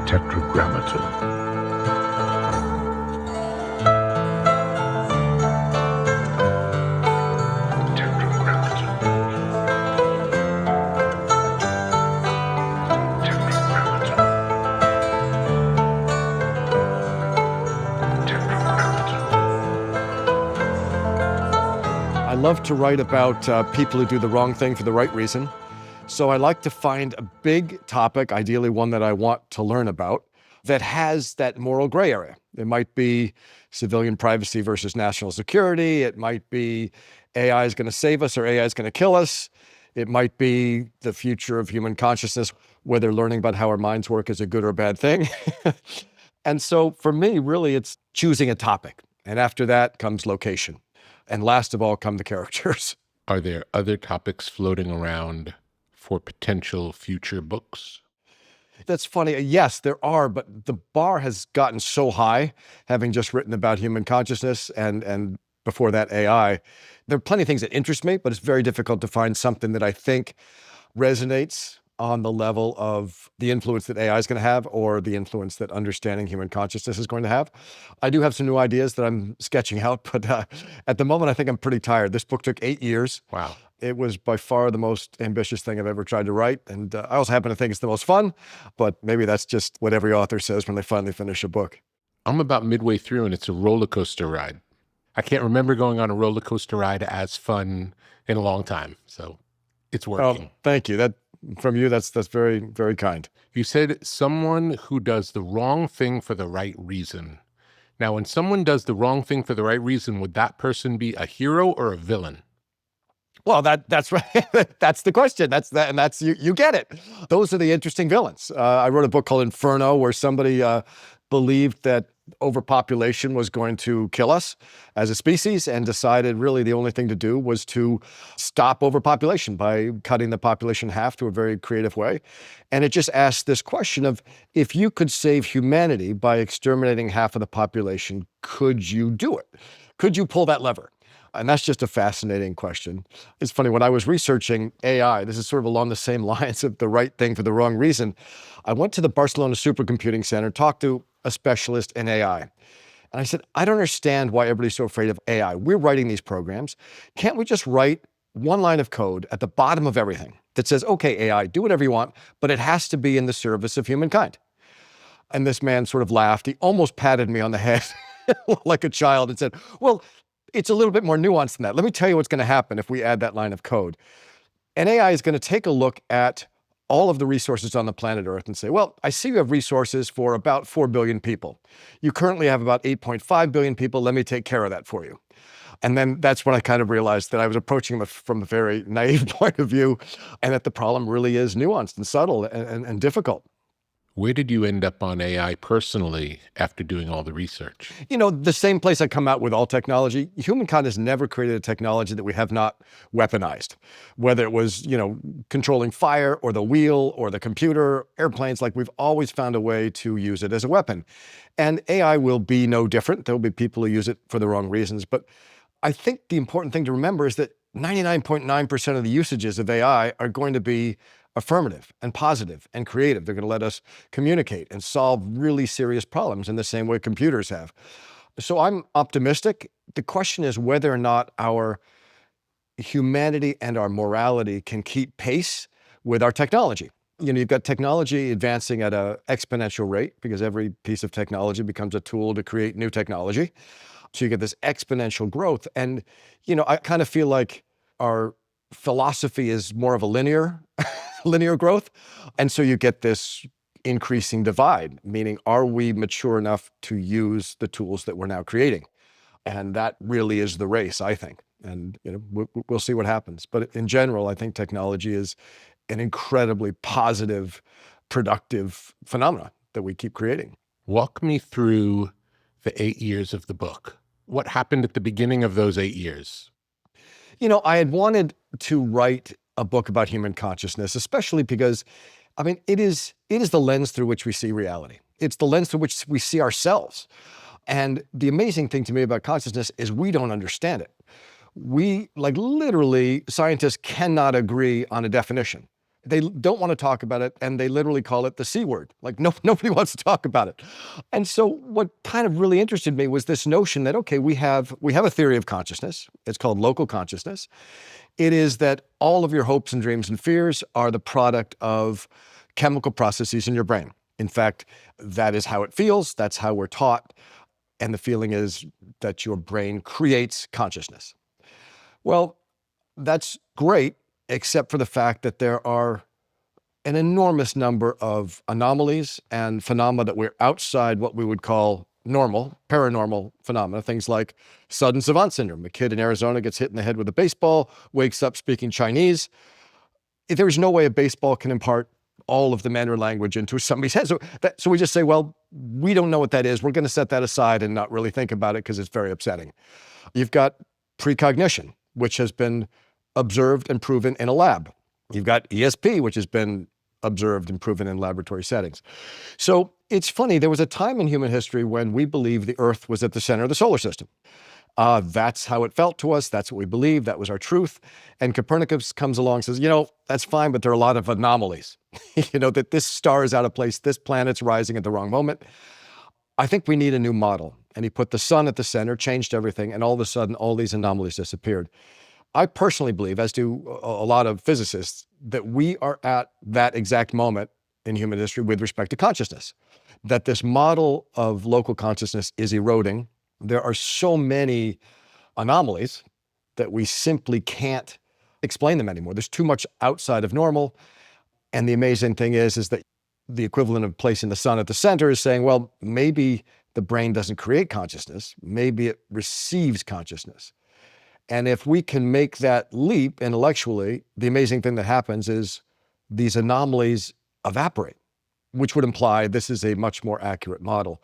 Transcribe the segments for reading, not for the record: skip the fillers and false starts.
Tetragrammaton. Tetragrammaton. Tetragrammaton. Tetragrammaton. I love to write about people who do the wrong thing for the right reason. So I like to find a big topic, ideally one that I want to learn about, that has that moral gray area. It might be civilian privacy versus national security. It might be AI is going to save us or AI is going to kill us. It might be the future of human consciousness, whether learning about how our minds work is a good or a bad thing. And so for me, really, it's choosing a topic. And after that comes location. And last of all come the characters. Are there other topics floating around for potential future books? That's funny. Yes, there are, but the bar has gotten so high, having just written about human consciousness and before that AI. There are plenty of things that interest me, but it's very difficult to find something that I think resonates on the level of the influence that AI is going to have or the influence that understanding human consciousness is going to have. I do have some new ideas that I'm sketching out, but at the moment, I think I'm pretty tired. This book took 8 years. Wow. It was by far the most ambitious thing I've ever tried to write. And I also happen to think it's the most fun, but maybe that's just what every author says when they finally finish a book. I'm about midway through and it's a roller coaster ride. I can't remember going on a roller coaster ride as fun in a long time. So it's working. Oh, thank you. From you, that's very, very kind. You said someone who does the wrong thing for the right reason. Now, when someone does the wrong thing for the right reason, would that person be a hero or a villain? Well, that's right. That's the question. And that's you get it. Those are the interesting villains. I wrote a book called Inferno, where somebody believed that overpopulation was going to kill us as a species and decided really the only thing to do was to stop overpopulation by cutting the population in half to a very creative way. And it just asked this question of, if you could save humanity by exterminating half of the population, could you do it? Could you pull that lever? And that's just a fascinating question. It's funny, when I was researching AI, this is sort of along the same lines of the right thing for the wrong reason. I went to the Barcelona Supercomputing Center, talked to a specialist in AI. And I said, I don't understand why everybody's so afraid of AI. We're writing these programs. Can't we just write one line of code at the bottom of everything that says, okay, AI, do whatever you want, but it has to be in the service of humankind? And this man sort of laughed. He almost patted me on the head like a child and said, well, it's a little bit more nuanced than that. Let me tell you what's going to happen if we add that line of code. And AI is going to take a look at all of the resources on the planet Earth and say, well, I see you have resources for about 4 billion people. You currently have about 8.5 billion people. Let me take care of that for you. And then that's when I kind of realized that I was approaching them from a very naive point of view, and that the problem really is nuanced and subtle and difficult. Where did you end up on AI personally after doing all the research? You know, the same place I come out with all technology. Humankind has never created a technology that we have not weaponized. Whether it was, controlling fire or the wheel or the computer, airplanes, like we've always found a way to use it as a weapon. And AI will be no different. There'll be people who use it for the wrong reasons. But I think the important thing to remember is that 99.9% of the usages of AI are going to be affirmative and positive and creative. They're going to let us communicate and solve really serious problems in the same way computers have. So I'm optimistic. The question is whether or not our humanity and our morality can keep pace with our technology. You've got technology advancing at an exponential rate because every piece of technology becomes a tool to create new technology. So you get this exponential growth. And, I kind of feel like our philosophy is more of a linear growth. And so you get this increasing divide, meaning, are we mature enough to use the tools that we're now creating? And that really is the race, I think. And, we'll see what happens. But in general, I think technology is an incredibly positive, productive phenomenon that we keep creating. Walk me through the 8 years of the book. What happened at the beginning of those 8 years? I had wanted to write a book about human consciousness, especially because, it is the lens through which we see reality. It's the lens through which we see ourselves. And the amazing thing to me about consciousness is we don't understand it. We, literally, scientists cannot agree on a definition. They don't want to talk about it, and they literally call it the C word. Like nobody wants to talk about it. And so what kind of really interested me was this notion that, okay, we have a theory of consciousness. It's called local consciousness. It is that all of your hopes and dreams and fears are the product of chemical processes in your brain. In fact, that is how it feels. That's how we're taught. And the feeling is that your brain creates consciousness. Well, that's great, except for the fact that there are an enormous number of anomalies and phenomena that we're outside what we would call normal, paranormal phenomena, things like sudden savant syndrome. A kid in Arizona gets hit in the head with a baseball, wakes up speaking Chinese. There is no way a baseball can impart all of the Mandarin language into somebody's head. So we just say, well, we don't know what that is. We're going to set that aside and not really think about it because it's very upsetting. You've got precognition, which has been observed and proven in a lab. You've got ESP, which has been observed and proven in laboratory settings. So it's funny, there was a time in human history when we believed the Earth was at the center of the solar system. That's how it felt to us. That's what we believed. That was our truth. And Copernicus comes along and says, that's fine, but there are a lot of anomalies. That this star is out of place. This planet's rising at the wrong moment. I think we need a new model. And he put the sun at the center, changed everything, and all of a sudden, all these anomalies disappeared. I personally believe, as do a lot of physicists, that we are at that exact moment in human history with respect to consciousness, that this model of local consciousness is eroding. There are so many anomalies that we simply can't explain them anymore. There's too much outside of normal. And the amazing thing is that the equivalent of placing the sun at the center is saying, well, maybe the brain doesn't create consciousness. Maybe it receives consciousness. And if we can make that leap intellectually, the amazing thing that happens is these anomalies evaporate, which would imply this is a much more accurate model.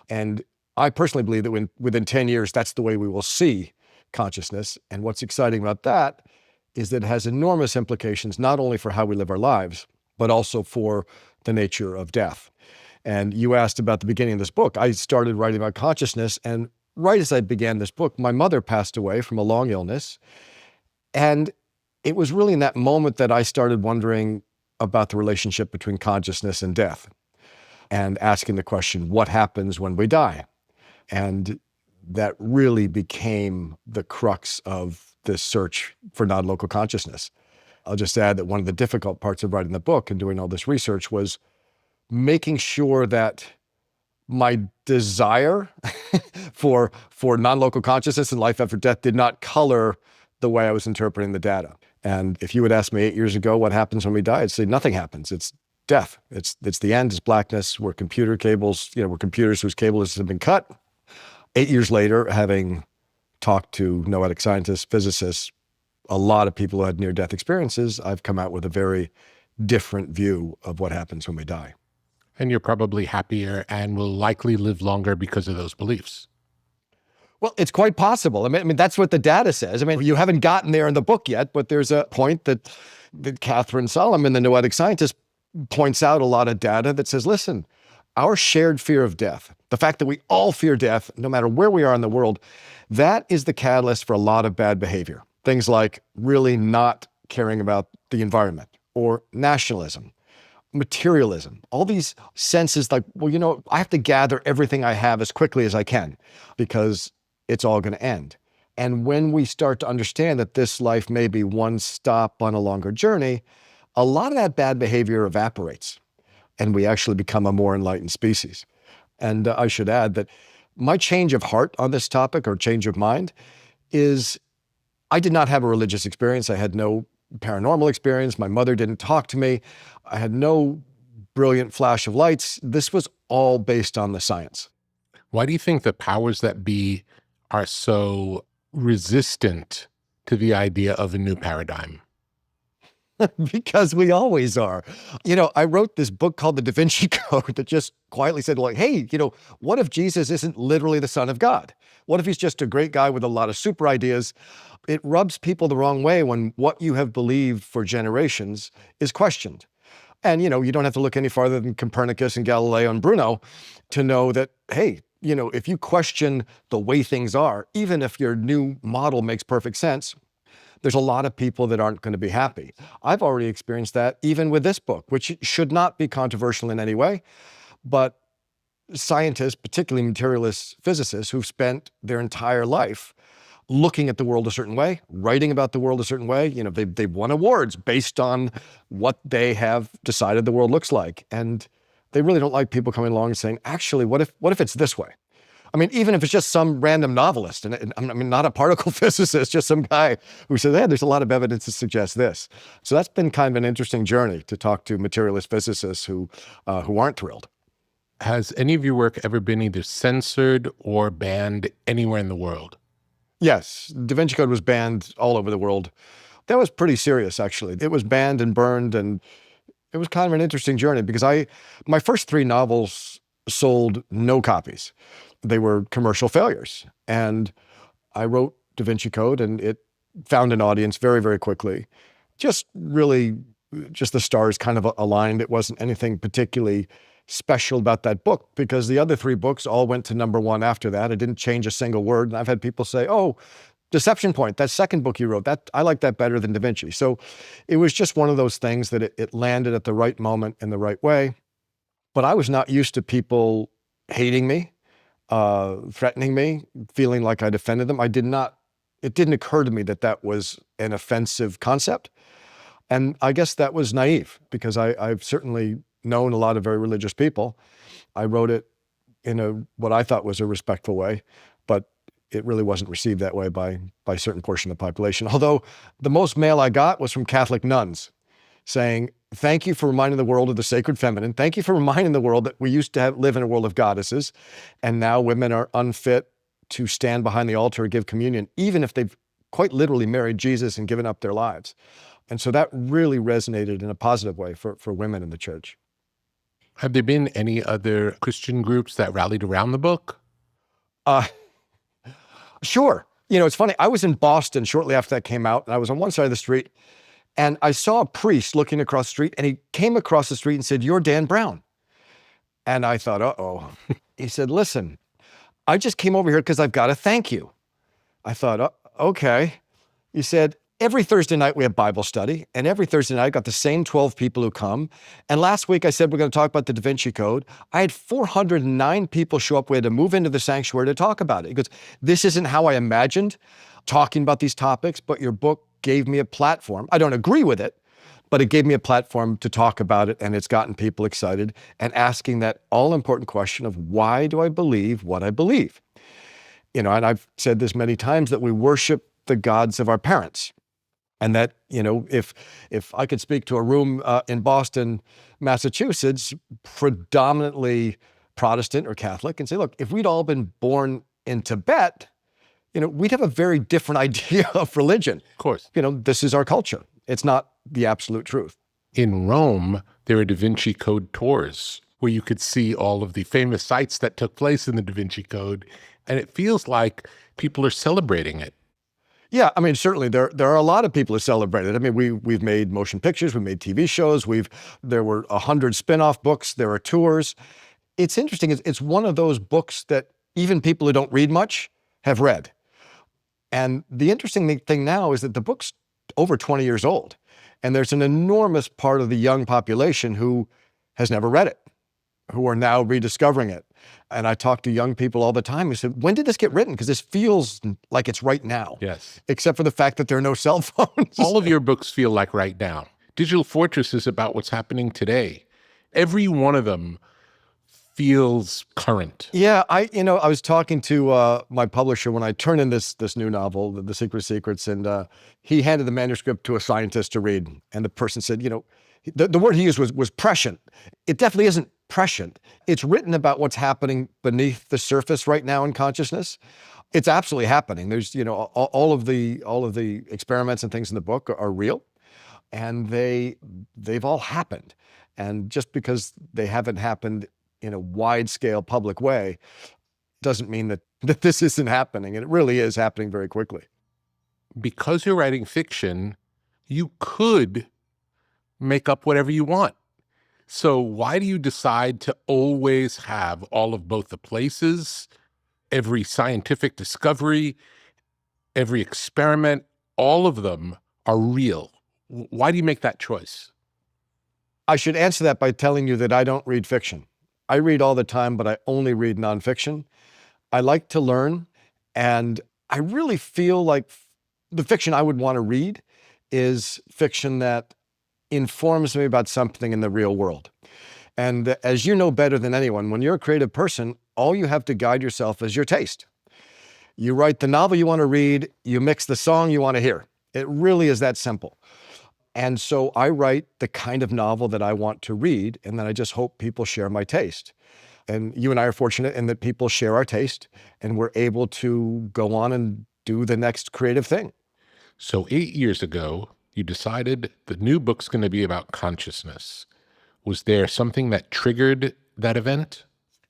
And I personally believe that within 10 years, that's the way we will see consciousness. And what's exciting about that is that it has enormous implications, not only for how we live our lives, but also for the nature of death. And you asked about the beginning of this book. I started writing about consciousness, and right as I began this book, my mother passed away from a long illness. And it was really in that moment that I started wondering about the relationship between consciousness and death, and asking the question, what happens when we die? And that really became the crux of this search for non-local consciousness. I'll just add that one of the difficult parts of writing the book and doing all this research was making sure that my desire for non-local consciousness and life after death did not color the way I was interpreting the data. And if you would ask me 8 years ago what happens when we die, I'd say nothing happens. It's death. It's the end. It's blackness. We're computer cables. We're computers whose cables have been cut. 8 years later, having talked to noetic scientists, physicists, a lot of people who had near-death experiences, I've come out with a very different view of what happens when we die. And you're probably happier and will likely live longer because of those beliefs. Well, it's quite possible. I mean, that's what the data says. I mean, you haven't gotten there in the book yet, but there's a point that Catherine Solomon, the noetic scientist, points out a lot of data that says, listen, our shared fear of death, the fact that we all fear death, no matter where we are in the world, that is the catalyst for a lot of bad behavior. Things like really not caring about the environment, or nationalism, materialism, all these senses like, well, I have to gather everything I have as quickly as I can because it's all going to end. And when we start to understand that this life may be one stop on a longer journey, a lot of that bad behavior evaporates and we actually become a more enlightened species. And I should add that my change of heart on this topic, or change of mind, is I did not have a religious experience. I had no paranormal experience. My mother didn't talk to me. I had no brilliant flash of lights. This was all based on the science. Why do you think the powers that be are so resistant to the idea of a new paradigm? Because we always are. I wrote this book called the Da Vinci Code that just quietly said, like, hey, what if Jesus isn't literally the Son of God? What if he's just a great guy with a lot of super ideas? It rubs people the wrong way when what you have believed for generations is questioned. And, you don't have to look any farther than Copernicus and Galileo and Bruno to know that, hey, if you question the way things are, even if your new model makes perfect sense, there's a lot of people that aren't going to be happy. I've already experienced that even with this book, which should not be controversial in any way, but scientists, particularly materialist physicists, who've spent their entire life looking at the world a certain way, writing about the world a certain way, they've won awards based on what they have decided the world looks like. And they really don't like people coming along and saying, actually, what if it's this way? I mean, even if it's just some random novelist, and I mean, not a particle physicist, just some guy who says, hey, there's a lot of evidence to suggest this. So that's been kind of an interesting journey to talk to materialist physicists who aren't thrilled. Has any of your work ever been either censored or banned anywhere in the world? Yes, Da Vinci Code was banned all over the world. That was pretty serious, actually. It was banned and burned, and it was kind of an interesting journey because my first 3 novels sold no copies. They were commercial failures. And I wrote Da Vinci Code, and it found an audience very, very quickly. Just the stars kind of aligned. It wasn't anything particularly special about that book because the other 3 books all went to #1 after that. I didn't change a single word. And I've had people say, oh, Deception Point, that second book you wrote, I like that better than Da Vinci. So it was just one of those things that it landed at the right moment in the right way. But I was not used to people hating me, threatening me, feeling like I defended them. It didn't occur to me that was an offensive concept. And I guess that was naive because I've certainly known a lot of very religious people. I wrote it in what I thought was a respectful way, but it really wasn't received that way by a certain portion of the population. Although the most mail I got was from Catholic nuns saying, thank you for reminding the world of the sacred feminine. Thank you for reminding the world that we used to live in a world of goddesses, and now women are unfit to stand behind the altar and give communion, even if they've quite literally married Jesus and given up their lives. And so that really resonated in a positive way for women in the church. Have there been any other Christian groups that rallied around the book? Sure. It's funny. I was in Boston shortly after that came out, and I was on one side of the street, and I saw a priest looking across the street, and he came across the street and said, "You're Dan Brown." And I thought, uh-oh. He said, "Listen, I just came over here because I've got to thank you." I thought, okay. He said, every Thursday night we have Bible study, and every Thursday night I got the same 12 people who come. And last week I said we're going to talk about the Da Vinci Code. I had 409 people show up. We had to move into the sanctuary to talk about it. He goes, this isn't how I imagined talking about these topics, but your book gave me a platform. I don't agree with it, but it gave me a platform to talk about it, and it's gotten people excited and asking that all-important question of why do I believe what I believe? And I've said this many times that we worship the gods of our parents. And that, if I could speak to a room in Boston, Massachusetts, predominantly Protestant or Catholic, and say, look, if we'd all been born in Tibet, we'd have a very different idea of religion. Of course. This is our culture. It's not the absolute truth. In Rome, there are Da Vinci Code tours where you could see all of the famous sites that took place in the Da Vinci Code. And it feels like people are celebrating it. Yeah, I mean, certainly there are a lot of people who celebrate it. I mean, we've made motion pictures, we've made TV shows, there were 100 spin-off books, there are tours. It's interesting, it's one of those books that even people who don't read much have read. And the interesting thing now is that the book's over 20 years old, and there's an enormous part of the young population who has never read it, who are now rediscovering it. And I talk to young people all the time who said, when did this get written? Because this feels like it's right now. Yes. Except for the fact that there are no cell phones. All of your books feel like right now. Digital Fortress is about what's happening today. Every one of them feels current. Yeah, I was talking to my publisher when I turned in this new novel, The Secret Secrets, and he handed the manuscript to a scientist to read. And the person said, the word he used was prescient. It definitely isn't prescient. It's written about what's happening beneath the surface right now in consciousness. It's absolutely happening. There's, all of the experiments and things in the book are real, and they've all happened. And just because they haven't happened in a wide-scale public way doesn't mean that this isn't happening. And it really is happening very quickly. Because you're writing fiction, you could make up whatever you want. So why do you decide to always have all of both the places, every scientific discovery, every experiment, all of them are real. Why do you make that choice? I should answer that by telling you that I don't read fiction. I read all the time, but I only read nonfiction. I like to learn, and I really feel like the fiction I would want to read is fiction that informs me about something in the real world. And as you know better than anyone, when you're a creative person, all you have to guide yourself is your taste. You write the novel you want to read, you mix the song you want to hear. It really is that simple. And so I write the kind of novel that I want to read, and then I just hope people share my taste. And you and I are fortunate in that people share our taste, and we're able to go on and do the next creative thing. So 8 years ago, you decided the new book's going to be about consciousness. Was there something that triggered that event?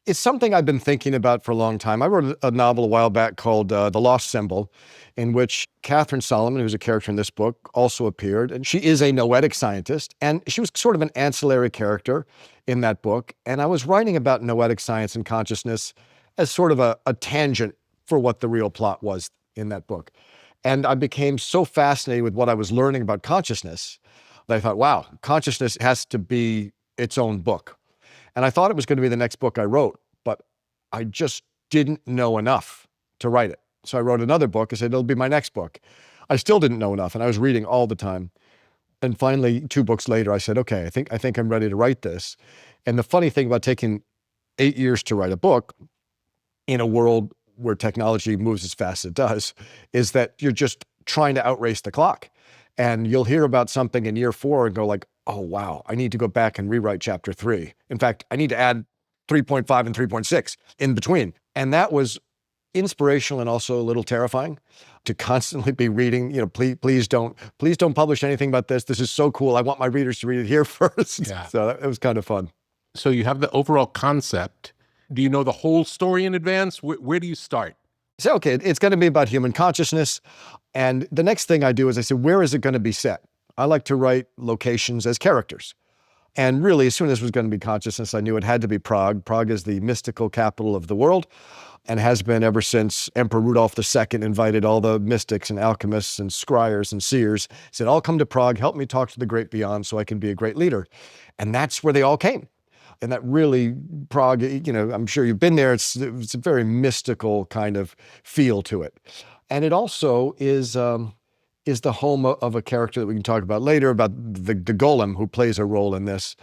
It's something I've been thinking about for a long time. I wrote a novel a while back called The Lost Symbol, in which Catherine Solomon, who's a character in this book, also appeared. And she is a noetic scientist, and she was sort of an ancillary character in that book. And I was writing about noetic science and consciousness as sort of a tangent for what the real plot was in that book. And I became so fascinated with what I was learning about consciousness that I thought, wow, consciousness has to be its own book. And I thought it was going to be the next book I wrote, but I just didn't know enough to write it. So I wrote another book. I said, it'll be my next book. I still didn't know enough, and I was reading all the time. And finally, 2 books later, I said, okay, I think I'm ready to write this. And the funny thing about taking 8 years to write a book in a world where technology moves as fast as it does is that you're just trying to outrace the clock. And you'll hear about something in year 4 and go like, oh, wow, I need to go back and rewrite chapter 3. In fact, I need to add 3.5 and 3.6 in between. And that was inspirational and also a little terrifying to constantly be reading, please don't publish anything about this. This is so cool. I want my readers to read it here first. Yeah. So it was kind of fun. So you have the overall concept. Do you know the whole story in advance? Where do you start? So, okay, it's going to be about human consciousness. And the next thing I do is I say, where is it going to be set? I like to write locations as characters. And really, as soon as it was going to be consciousness, I knew it had to be Prague. Prague is the mystical capital of the world and has been ever since Emperor Rudolph II invited all the mystics and alchemists and scryers and seers, said, I'll come to Prague, help me talk to the great beyond so I can be a great leader. And that's where they all came. And that really, Prague, I'm sure you've been there, it's a very mystical kind of feel to it. And it also is the home of a character that we can talk about later, about the golem who plays a role in this,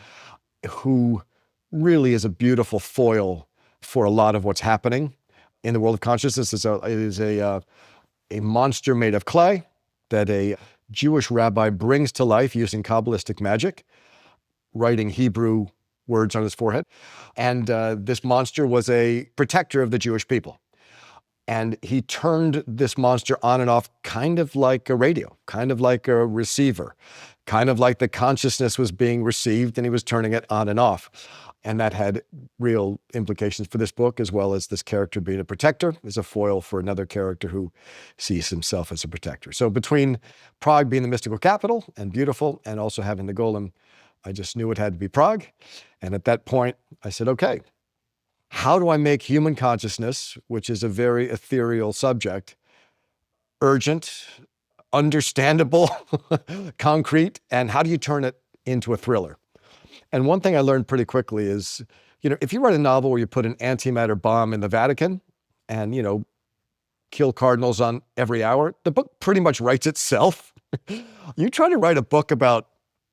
who really is a beautiful foil for a lot of what's happening in the world of consciousness. It is a monster made of clay that a Jewish rabbi brings to life using Kabbalistic magic, writing Hebrew words on his forehead. And this monster was a protector of the Jewish people. And he turned this monster on and off kind of like a radio, kind of like a receiver, kind of like the consciousness was being received and he was turning it on and off. And that had real implications for this book, as well as this character being a protector, as a foil for another character who sees himself as a protector. So between Prague being the mystical capital and beautiful, and also having the golem, I just knew it had to be Prague. And at that point, I said, okay, how do I make human consciousness, which is a very ethereal subject, urgent, understandable, concrete, and how do you turn it into a thriller? And one thing I learned pretty quickly is, if you write a novel where you put an antimatter bomb in the Vatican and, kill cardinals on every hour, the book pretty much writes itself. You try to write a book about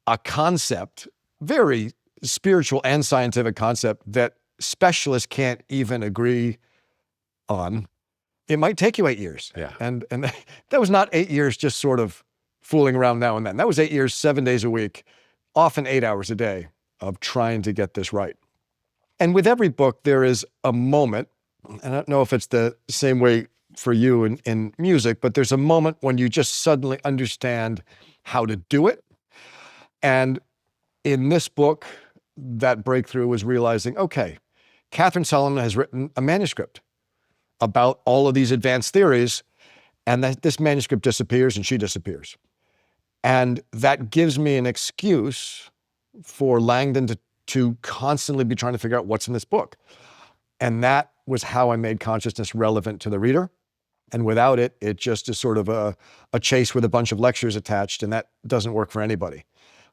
a concept, very spiritual and scientific concept that specialists can't even agree on, it might take you 8 years. Yeah. And that was not 8 years just sort of fooling around now and then. That was 8 years, 7 days a week, often 8 hours a day of trying to get this right. And with every book, there is a moment, and I don't know if it's the same way for you in music, but there's a moment when you just suddenly understand how to do it. And in this book, that breakthrough was realizing, okay, Catherine Solomon has written a manuscript about all of these advanced theories, and that this manuscript disappears and she disappears. And that gives me an excuse for Langdon to constantly be trying to figure out what's in this book. And that was how I made consciousness relevant to the reader. And without it, it just is sort of a chase with a bunch of lectures attached, and that doesn't work for anybody.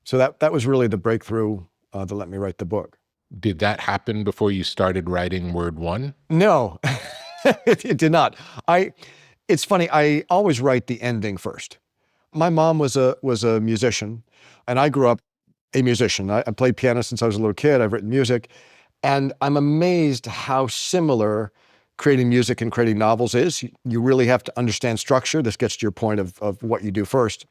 So that was really the breakthrough that let me write the book. Did that happen before you started writing Word One? No, it did not. It's funny, I always write the ending first. My mom was a musician, and I grew up a musician. I played piano since I was a little kid. I've written music, and I'm amazed how similar creating music and creating novels is. You really have to understand structure. This gets to your point of what you do first.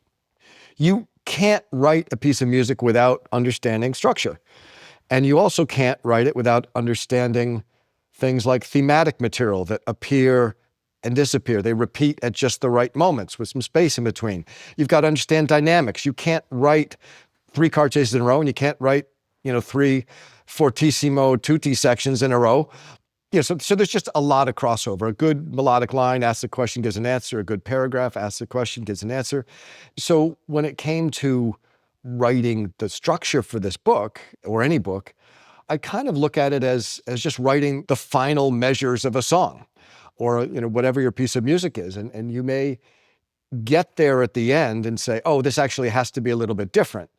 You can't write a piece of music without understanding structure. And you also can't write it without understanding things like thematic material that appear and disappear. They repeat at just the right moments with some space in between. You've got to understand dynamics. You can't write 3 chord chases in a row, and you can't write, 3 fortissimo tutti sections in a row. So there's just a lot of crossover. A good melodic line asks a question, gives an answer. A good paragraph asks a question, gives an answer. So when it came to writing the structure for this book, or any book, I kind of look at it as just writing the final measures of a song, or whatever your piece of music is. And you may get there at the end and say, oh, this actually has to be a little bit different.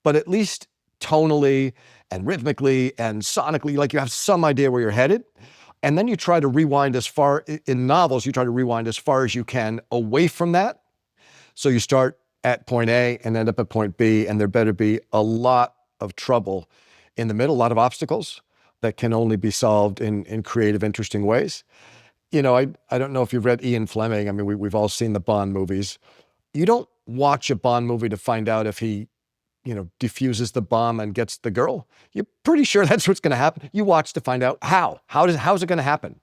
But at least tonally and rhythmically and sonically, like you have some idea where you're headed. And then you try to rewind in novels, you try to rewind as far as you can away from that. So you start at point A and end up at point B, and there better be a lot of trouble in the middle, a lot of obstacles that can only be solved in creative, interesting ways. I don't know if you've read Ian Fleming. I mean, we've all seen the Bond movies. You don't watch a Bond movie to find out if he defuses the bomb and gets the girl. You're pretty sure that's what's going to happen. You watch to find out how. How's it going to happen?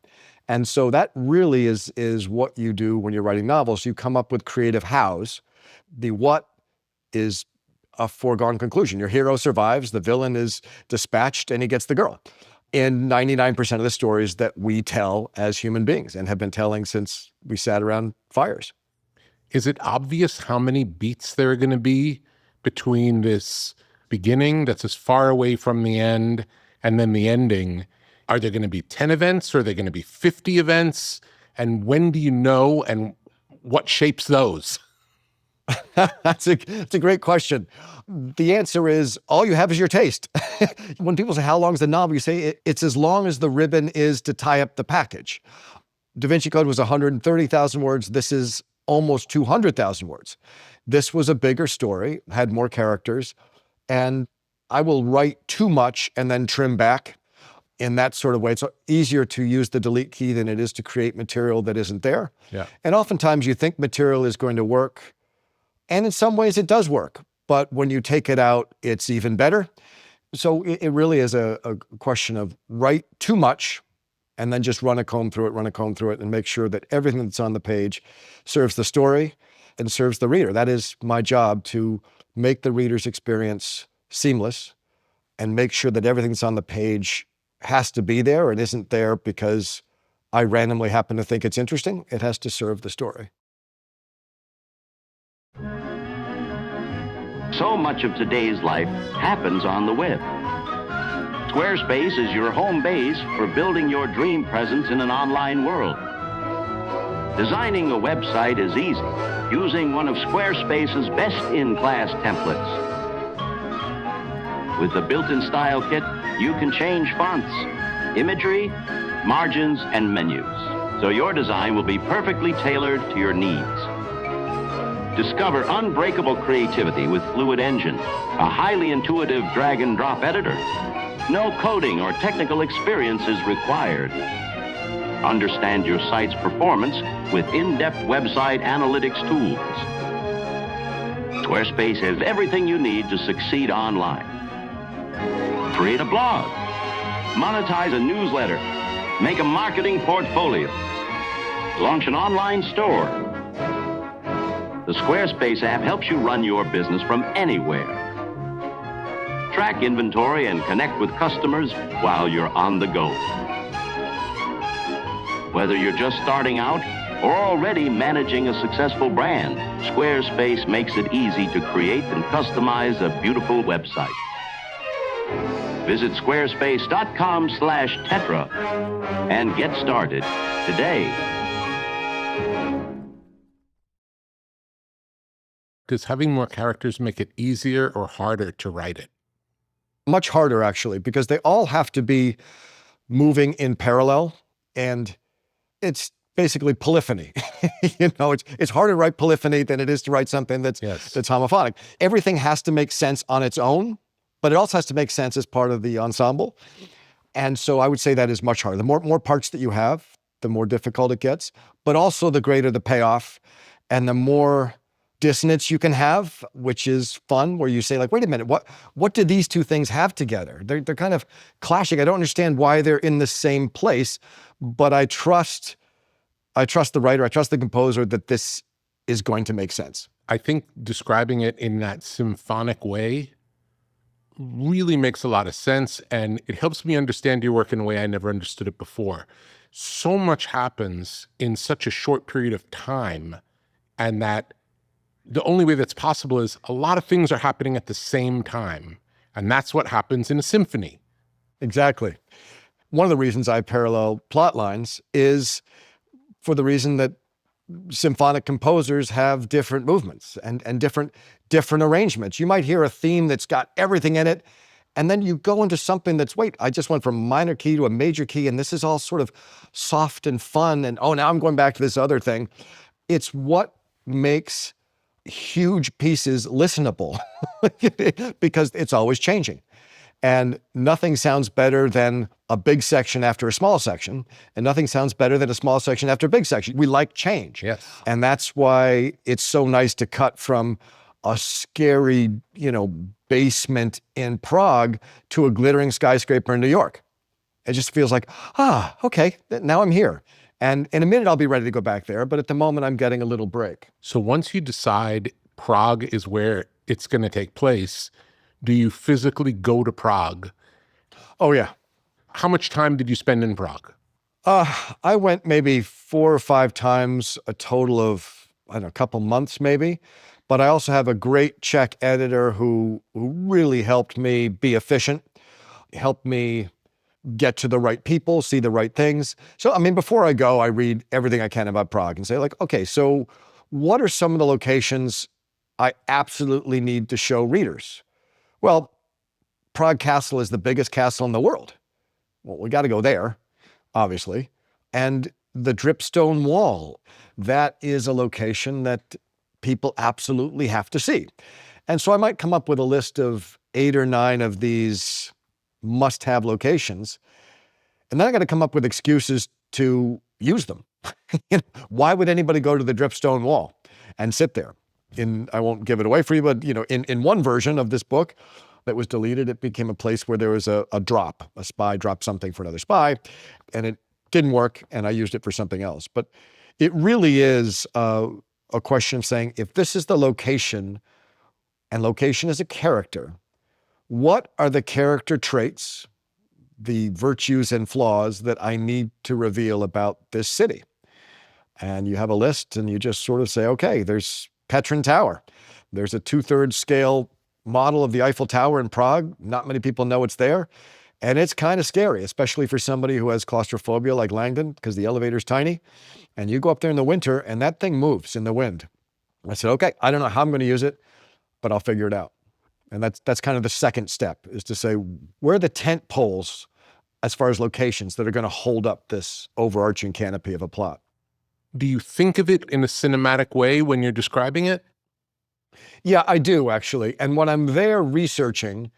And so that really is what you do when you're writing novels. You come up with creative hows. The what is a foregone conclusion. Your hero survives, the villain is dispatched, and he gets the girl. In 99% of the stories that we tell as human beings and have been telling since we sat around fires. Is it obvious how many beats there are going to be between this beginning that's as far away from the end and then the ending? Are there going to be 10 events? Or are there going to be 50 events? And when do you know, and what shapes those? That's a great question. The answer is all you have is your taste. When people say, how long is the novel? You say it's as long as the ribbon is to tie up the package. Da Vinci Code was 130,000 words. This is almost 200,000 words. This was a bigger story, had more characters, and I will write too much and then trim back in that sort of way. It's easier to use the delete key than it is to create material that isn't there. Yeah. And oftentimes you think material is going to work, and in some ways it does work, but when you take it out, it's even better. So it really is a question of write too much and then just run a comb through it, and make sure that everything that's on the page serves the story and serves the reader. That is my job, to make the reader's experience seamless and make sure that everything that's on the page has to be there and isn't there because I randomly happen to think it's interesting. It has to serve the story. So much of today's life happens on the web. Squarespace is your home base for building your dream presence in an online world. Designing a website is easy, using one of Squarespace's best-in-class templates. With the built-in style kit, you can change fonts, imagery, margins, and menus, so your design will be perfectly tailored to your needs. Discover unbreakable creativity with Fluid Engine, a highly intuitive drag-and-drop editor. No coding or technical experience is required. Understand your site's performance with in-depth website analytics tools. Squarespace has everything you need to succeed online. Create a blog, monetize a newsletter, make a marketing portfolio, launch an online store. The Squarespace app helps you run your business from anywhere. Track inventory and connect with customers while you're on the go. Whether you're just starting out or already managing a successful brand, Squarespace makes it easy to create and customize a beautiful website. Visit squarespace.com/Tetra and get started today. Does having more characters make it easier or harder to write it? Much harder, actually, because they all have to be moving in parallel, and it's basically polyphony. It's harder to write polyphony than it is to write something that's homophonic. Everything has to make sense on its own, but it also has to make sense as part of the ensemble. And so I would say that is much harder. The more parts that you have, the more difficult it gets, but also the greater the payoff and the more dissonance you can have, which is fun, where you say, like, wait a minute, what do these two things have together? They're kind of clashing. I don't understand why they're in the same place, but I trust the writer, I trust the composer that this is going to make sense. I think describing it in that symphonic way really makes a lot of sense, and it helps me understand your work in a way I never understood it before. So much happens in such a short period of time, and that the only way that's possible is a lot of things are happening at the same time, and that's what happens in a symphony. Exactly. One of the reasons I parallel plot lines is for the reason that symphonic composers have different movements and different arrangements. You might hear a theme that's got everything in it, and then you go into something that's, wait, I just went from minor key to a major key, and this is all sort of soft and fun, and now I'm going back to this other thing. It's what makes huge pieces listenable because it's always changing. And nothing sounds better than a big section after a small section, and nothing sounds better than a small section after a big section. We like change. Yes. And that's why it's so nice to cut from a scary, basement in Prague to a glittering skyscraper in New York. It just feels like, okay, now I'm here. And in a minute, I'll be ready to go back there. But at the moment, I'm getting a little break. So once you decide Prague is where it's going to take place, do you physically go to Prague? Oh, yeah. How much time did you spend in Prague? I went maybe 4 or 5 times, a total of, a couple months maybe. But I also have a great Czech editor who really helped me be efficient, helped me get to the right people, see the right things. So, before I go, I read everything I can about Prague and say, like, okay, so what are some of the locations I absolutely need to show readers? Well, Prague Castle is the biggest castle in the world. Well, we got to go there, obviously. And the dripstone wall, that is a location that people absolutely have to see. And so I might come up with a list of 8 or 9 of these must-have locations, and then I got to come up with excuses to use them. Why would anybody go to the dripstone wall and sit there? I won't give it away for you, but in one version of this book that was deleted, it became a place where there was a drop. A spy dropped something for another spy, and it didn't work, and I used it for something else. But it really is a question of saying, if this is the location, and location is a character, what are the character traits, the virtues and flaws that I need to reveal about this city? And you have a list, and you just sort of say, okay, there's Petrin Tower. There's a 2/3 scale model of the Eiffel Tower in Prague. Not many people know it's there. And it's kind of scary, especially for somebody who has claustrophobia like Langdon, because the elevator's tiny. And you go up there in the winter, and that thing moves in the wind. I said, okay, I don't know how I'm going to use it, but I'll figure it out. And that's kind of the second step, is to say, where are the tent poles as far as locations that are going to hold up this overarching canopy of a plot? Do you think of it in a cinematic way when you're describing it? Yeah, I do, actually. And when I'm there researching,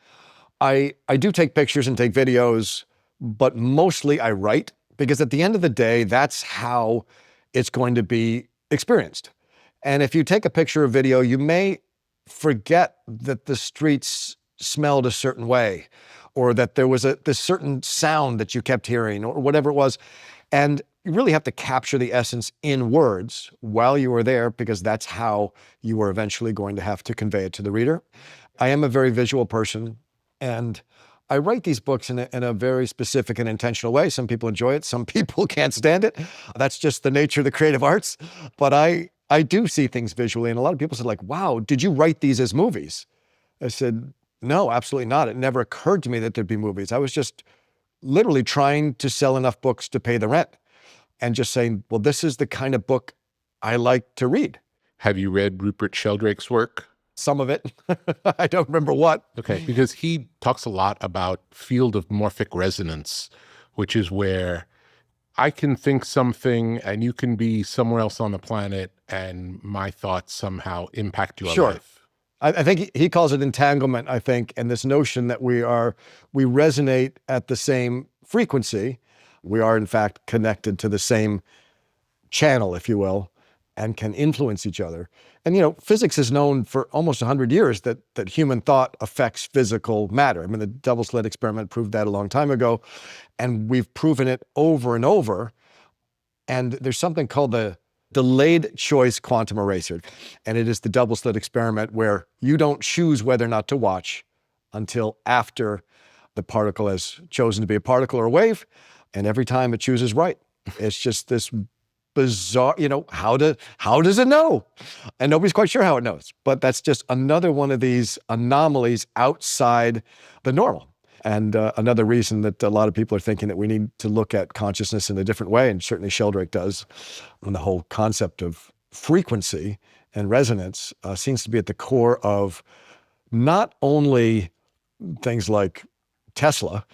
I do take pictures and take videos, but mostly I write, because at the end of the day, that's how it's going to be experienced. And if you take a picture or video, you may forget that the streets smelled a certain way, or that there was this certain sound that you kept hearing, or whatever it was. And you really have to capture the essence in words while you were there, because that's how you are eventually going to have to convey it to the reader. I am a very visual person, and I write these books in a very specific and intentional way. Some people enjoy it, some people can't stand it. That's just the nature of the creative arts. But I do see things visually, and a lot of people said, like, wow, did you write these as movies? I said, no, absolutely not. It never occurred to me that there'd be movies. I was just literally trying to sell enough books to pay the rent, and just saying, well, this is the kind of book I like to read. Have you read Rupert Sheldrake's work? Some of it. I don't remember what. Okay, because he talks a lot about field of morphic resonance, which is where I can think something and you can be somewhere else on the planet and my thoughts somehow impact your Sure. life. I think he calls it entanglement, I think, and this notion that we resonate at the same frequency. We are, in fact, connected to the same channel, if you will, and can influence each other. And, physics is known for almost 100 years that human thought affects physical matter. I mean, the double slit experiment proved that a long time ago, and we've proven it over and over. And there's something called the delayed choice quantum eraser. And it is the double slit experiment where you don't choose whether or not to watch until after the particle has chosen to be a particle or a wave. And every time it chooses right. It's just this bizarre, how does it know? And nobody's quite sure how it knows. But that's just another one of these anomalies outside the normal. And another reason that a lot of people are thinking that we need to look at consciousness in a different way, and certainly Sheldrake does, and the whole concept of frequency and resonance seems to be at the core of not only things like Tesla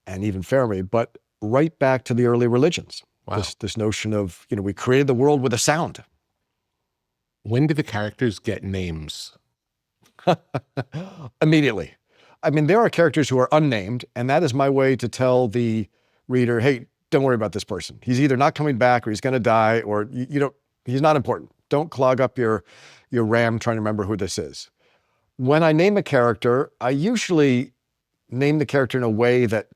and even Fermi, but right back to the early religions. Wow. This notion of, we created the world with a sound. When do the characters get names? Immediately. I mean, there are characters who are unnamed, and that is my way to tell the reader, hey, don't worry about this person. He's either not coming back or he's going to die, or he's not important. Don't clog up your RAM trying to remember who this is. When I name a character, I usually name the character in a way that,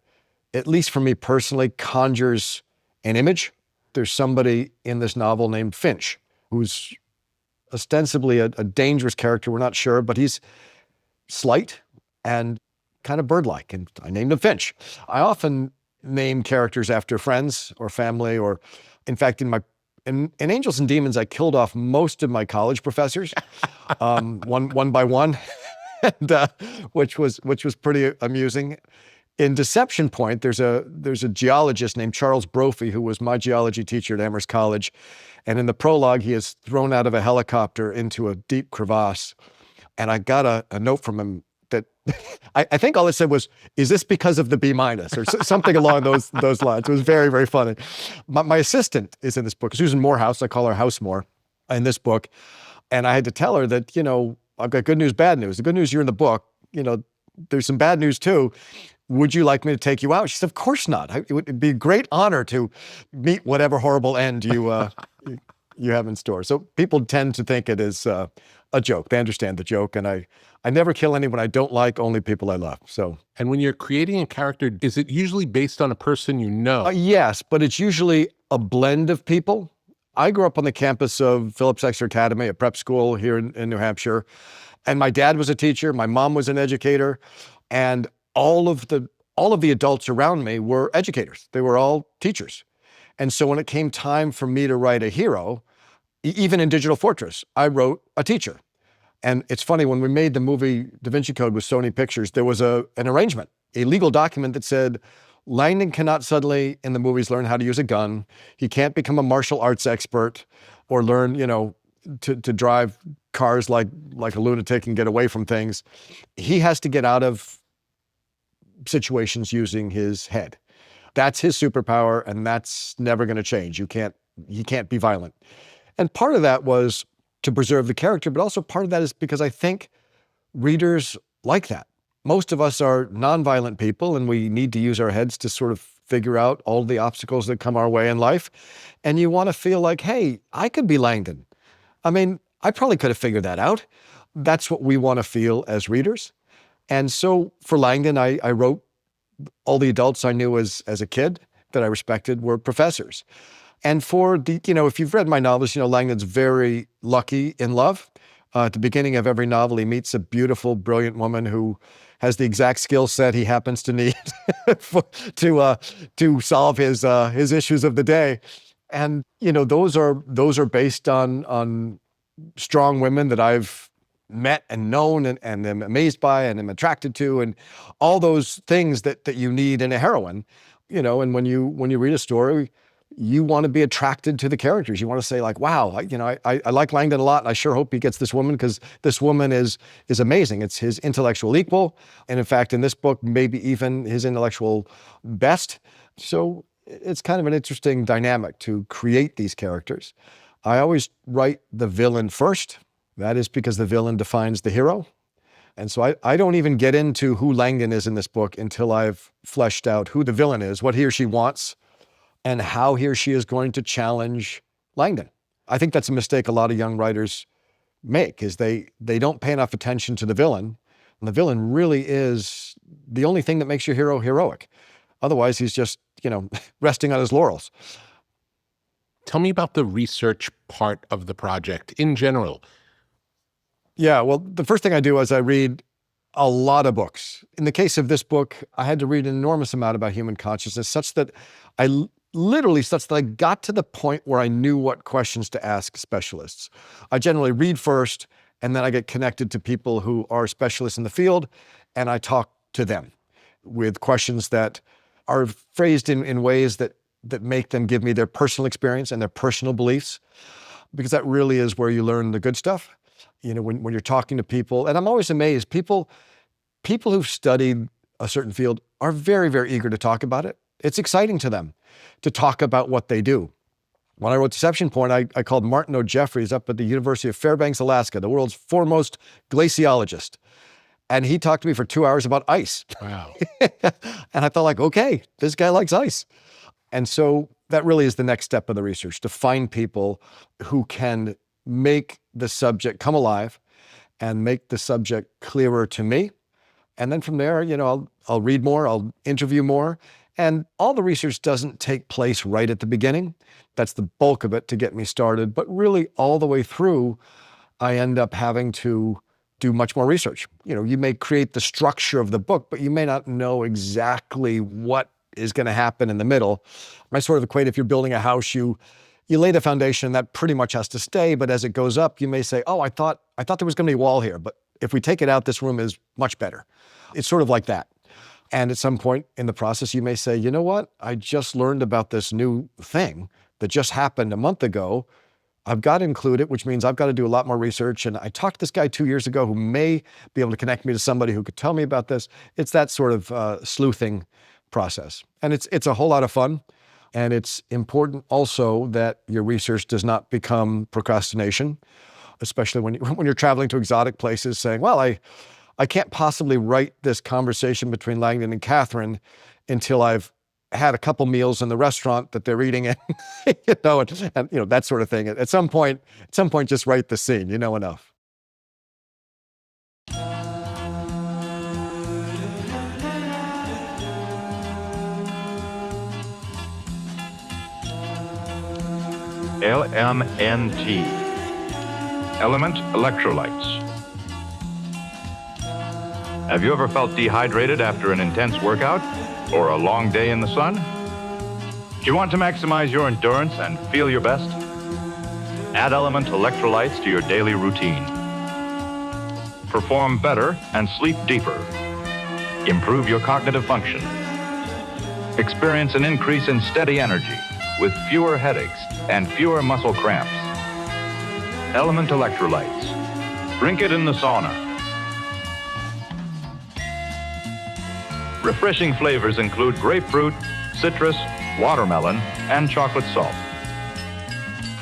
at least for me personally, conjures an image. There's somebody in this novel named Finch, who's ostensibly a dangerous character. We're not sure, but he's slight and kind of bird-like, and I named him Finch. I often name characters after friends or family, or in fact, in Angels and Demons, I killed off most of my college professors, one by one, and, which was pretty amusing. In Deception Point, there's a geologist named Charles Brophy who was my geology teacher at Amherst College, and in the prologue, he is thrown out of a helicopter into a deep crevasse, and I got a note from him that I think all it said was, "Is this because of the B-?" or something along those lines. It was very, very funny. My assistant is in this book, Susan Morehouse. I call her Housemore in this book, and I had to tell her that I've got good news, bad news. The good news, you're in the book. There's some bad news too. Would you like me to take you out? She said, of course not. It would be a great honor to meet whatever horrible end you have in store. So people tend to think it is a joke. They understand the joke. And I never kill anyone I don't like, only people I love. So. And when you're creating a character, is it usually based on a person you know? Yes, but it's usually a blend of people. I grew up on the campus of Phillips Exeter Academy, a prep school here in New Hampshire. And my dad was a teacher. My mom was an educator. And all of the adults around me were educators. They were all teachers. And so when it came time for me to write a hero, even in Digital Fortress, I wrote a teacher. And it's funny, when we made the movie Da Vinci Code with Sony Pictures, there was an arrangement, a legal document that said, Langdon cannot suddenly in the movies learn how to use a gun. He can't become a martial arts expert or learn, to drive cars like a lunatic and get away from things. He has to get out of situations using his head. That's his superpower, and that's never going to change. He can't be violent. And part of that was to preserve the character, but also part of that is because I think readers like that. Most of us are nonviolent people, and we need to use our heads to sort of figure out all the obstacles that come our way in life. And you want to feel like, hey, I could be Langdon. I mean, I probably could have figured that out. That's what we want to feel as readers. And so for Langdon, I wrote all the adults I knew as a kid that I respected were professors. And for the, if you've read my novels, Langdon's very lucky in love. At the beginning of every novel, he meets a beautiful, brilliant woman who has the exact skill set he happens to need to solve his issues of the day. And, those are based on strong women that I've met and known and am amazed by and am attracted to, and all those things that you need in a heroine, and when you read a story, you want to be attracted to the characters. You want to say like, wow, I like Langdon a lot. And I sure hope he gets this woman because this woman is amazing. It's his intellectual equal. And in fact, in this book, maybe even his intellectual best. So it's kind of an interesting dynamic to create these characters. I always write the villain first. That is because the villain defines the hero. And so I don't even get into who Langdon is in this book until I've fleshed out who the villain is, what he or she wants, and how he or she is going to challenge Langdon. I think that's a mistake a lot of young writers make, is they don't pay enough attention to the villain. And the villain really is the only thing that makes your hero heroic. Otherwise, he's just, resting on his laurels. Tell me about the research part of the project in general. Yeah, well, the first thing I do is I read a lot of books. In the case of this book, I had to read an enormous amount about human consciousness, such that I got to the point where I knew what questions to ask specialists. I generally read first, and then I get connected to people who are specialists in the field, and I talk to them with questions that are phrased in ways that make them give me their personal experience and their personal beliefs, because that really is where you learn the good stuff. When you're talking to people, and I'm always amazed, people who've studied a certain field are very, very eager to talk about it. It's exciting to them to talk about what they do. When I wrote Deception Point, I called Martin O'Jeffries up at the University of Fairbanks, Alaska, the world's foremost glaciologist. And he talked to me for 2 hours about ice. Wow. And I thought like, okay, this guy likes ice. And so that really is the next step of the research, to find people who can make the subject come alive and make the subject clearer to me. And then from there, I'll read more, I'll interview more. And all the research doesn't take place right at the beginning. That's the bulk of it to get me started. But really all the way through, I end up having to do much more research. You may create the structure of the book, but you may not know exactly what is going to happen in the middle. I sort of equate, if you're building a house, you lay the foundation, that pretty much has to stay. But as it goes up, you may say, oh, I thought there was going to be a wall here, but if we take it out, this room is much better. It's sort of like that. And at some point in the process, you may say, you know what? I just learned about this new thing that just happened a month ago. I've got to include it, which means I've got to do a lot more research. And I talked to this guy 2 years ago who may be able to connect me to somebody who could tell me about this. It's that sort of sleuthing process. And it's a whole lot of fun. And it's important also that your research does not become procrastination, especially when you're traveling to exotic places saying, well, I can't possibly write this conversation between Langdon and Catherine until I've had a couple meals in the restaurant that they're eating in, and that sort of thing. At some point, just write the scene, enough. LMNT, element electrolytes. Have you ever felt dehydrated after an intense workout or a long day in the sun? Do you want to maximize your endurance and feel your best? Add element electrolytes to your daily routine. Perform better and sleep deeper. Improve your cognitive function. Experience an increase in steady energy with fewer headaches and fewer muscle cramps. Element electrolytes. Drink it in the sauna. Refreshing flavors include grapefruit, citrus, watermelon, and chocolate salt.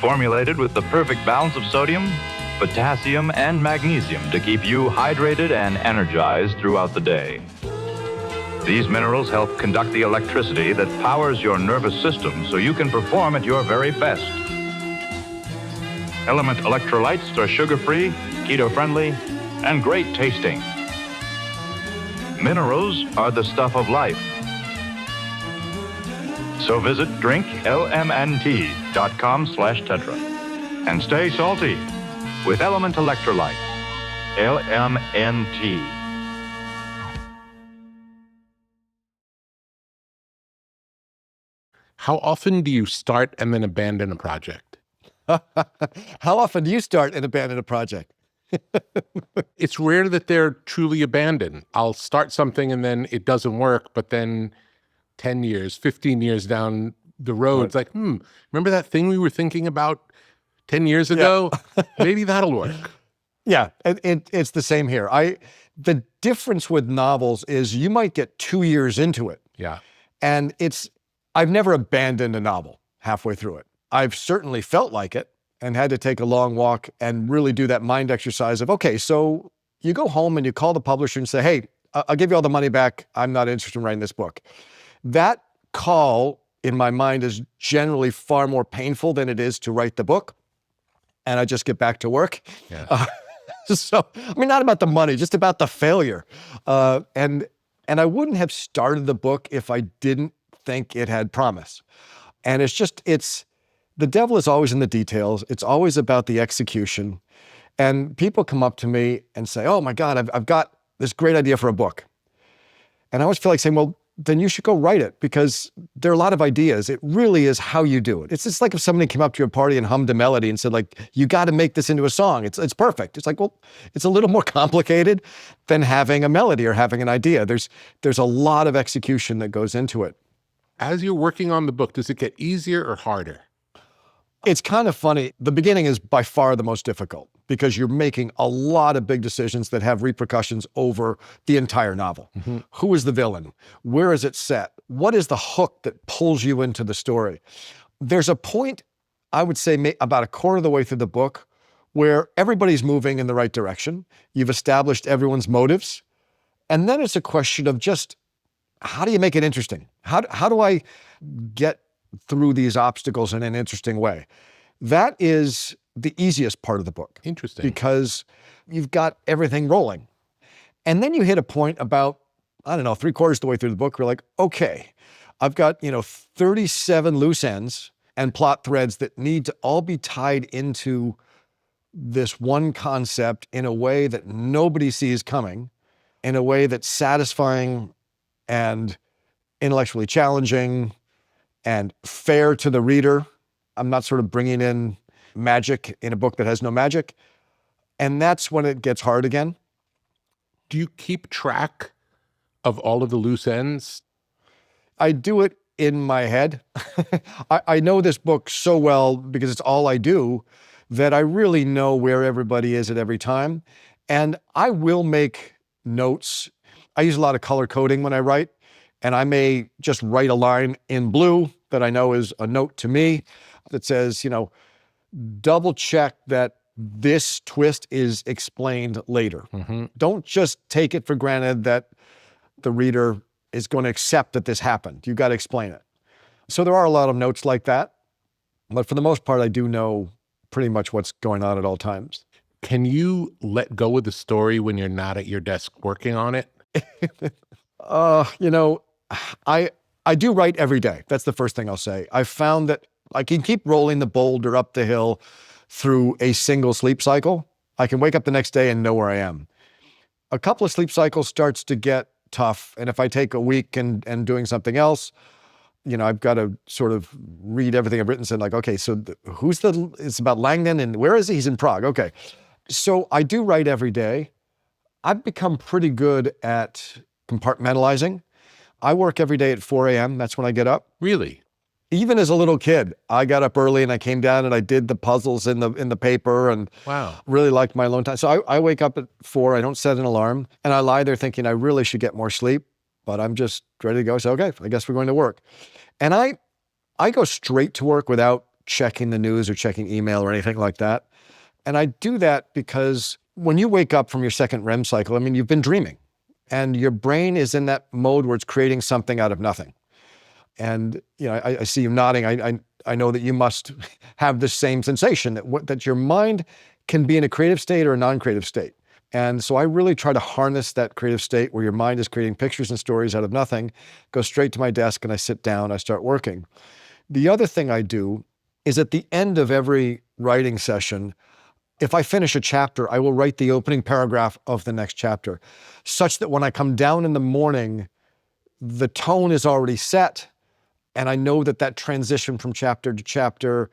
Formulated with the perfect balance of sodium, potassium, and magnesium to keep you hydrated and energized throughout the day. These minerals help conduct the electricity that powers your nervous system so you can perform at your very best. Element electrolytes are sugar-free, keto-friendly, and great tasting. Minerals are the stuff of life. So visit drinklmnt.com/tetra and stay salty with Element Electrolytes. LMNT. How often do you start and then abandon a project? How often do you start and abandon a project? It's rare that they're truly abandoned. I'll start something and then it doesn't work, but then 10 years, 15 years down the roads. Like, remember that thing we were thinking about 10 years ago? Maybe that'll work. Yeah, it's the same here. The difference with novels is you might get 2 years into it. Yeah. And I've never abandoned a novel halfway through it. I've certainly felt like it and had to take a long walk and really do that mind exercise of, okay, so you go home and you call the publisher and say, hey, I'll give you all the money back. I'm not interested in writing this book. That call in my mind is generally far more painful than it is to write the book. And I just get back to work. Yeah. So, I mean, not about the money, just about the failure. And I wouldn't have started the book if I didn't think it had promise. And the devil is always in the details. It's always about the execution. And people come up to me and say, oh my God, I've got this great idea for a book. And I always feel like saying, well, then you should go write it, because there are a lot of ideas. It really is how you do it. It's just like if somebody came up to your party and hummed a melody and said, like, you got to make this into a song. It's perfect. It's like, well, it's a little more complicated than having a melody or having an idea. There's a lot of execution that goes into it. As you're working on the book, does it get easier or harder? It's kind of funny. The beginning is by far the most difficult because you're making a lot of big decisions that have repercussions over the entire novel. Mm-hmm. Who is the villain? Where is it set? What is the hook that pulls you into the story? There's a point, I would say about a quarter of the way through the book, where everybody's moving in the right direction. You've established everyone's motives. And then it's a question of just, how do you make it interesting? How do I get through these obstacles in an interesting way? That is the easiest part of the book. Interesting. Because you've got everything rolling. And then you hit a point about, I don't know, 3/4 of the way through the book, we're like, okay, I've got, 37 loose ends and plot threads that need to all be tied into this one concept in a way that nobody sees coming, in a way that's satisfying and intellectually challenging and fair to the reader. I'm not sort of bringing in magic in a book that has no magic. And that's when it gets hard again. Do you keep track of all of the loose ends? I do it in my head. I know this book so well because it's all I do that I really know where everybody is at every time. And I will make notes. I use a lot of color coding when I write. And I may just write a line in blue that I know is a note to me that says, double check that this twist is explained later. Mm-hmm. Don't just take it for granted that the reader is going to accept that this happened. You've got to explain it. So there are a lot of notes like that. But for the most part, I do know pretty much what's going on at all times. Can you let go of the story when you're not at your desk working on it? I do write every day. That's the first thing I'll say. I found that I can keep rolling the boulder up the hill through a single sleep cycle. I can wake up the next day and know where I am. A couple of sleep cycles starts to get tough. And if I take a week and doing something else, I've got to sort of read everything I've written and say, like, okay, so it's about Langdon and where is he? He's in Prague. Okay. So I do write every day. I've become pretty good at compartmentalizing. I work every day at 4 a.m. That's when I get up. Really? Even as a little kid, I got up early and I came down and I did the puzzles in the paper and really liked my alone time. So I wake up at 4, I don't set an alarm, and I lie there thinking I really should get more sleep, but I'm just ready to go. So, okay, I guess we're going to work. And I go straight to work without checking the news or checking email or anything like that. And I do that because when you wake up from your second REM cycle, you've been dreaming. And your brain is in that mode where it's creating something out of nothing. And I see you nodding. I know that you must have the same sensation that your mind can be in a creative state or a non-creative state. And so I really try to harness that creative state where your mind is creating pictures and stories out of nothing, go straight to my desk and I sit down, I start working. The other thing I do is at the end of every writing session, if I finish a chapter, I will write the opening paragraph of the next chapter, such that when I come down in the morning, the tone is already set, and I know that transition from chapter to chapter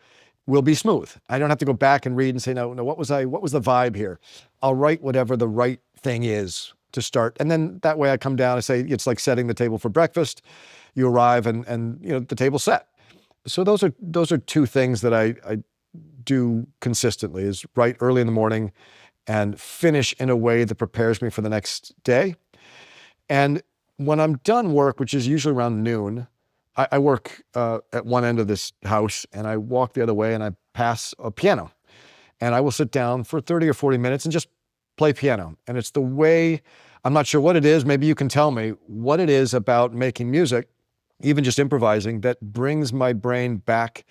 will be smooth. I don't have to go back and read and say, no, what was the vibe here? I'll write whatever the right thing is to start. And then that way I come down and say, it's like setting the table for breakfast. You arrive and the table's set. So those are two things that I do consistently, is write early in the morning and finish in a way that prepares me for the next day. And when I'm done work, which is usually around noon, I work at one end of this house, and I walk the other way and I pass a piano. And I will sit down for 30 or 40 minutes and just play piano. And it's the way, I'm not sure what it is, maybe you can tell me what it is about making music, even just improvising, that brings my brain back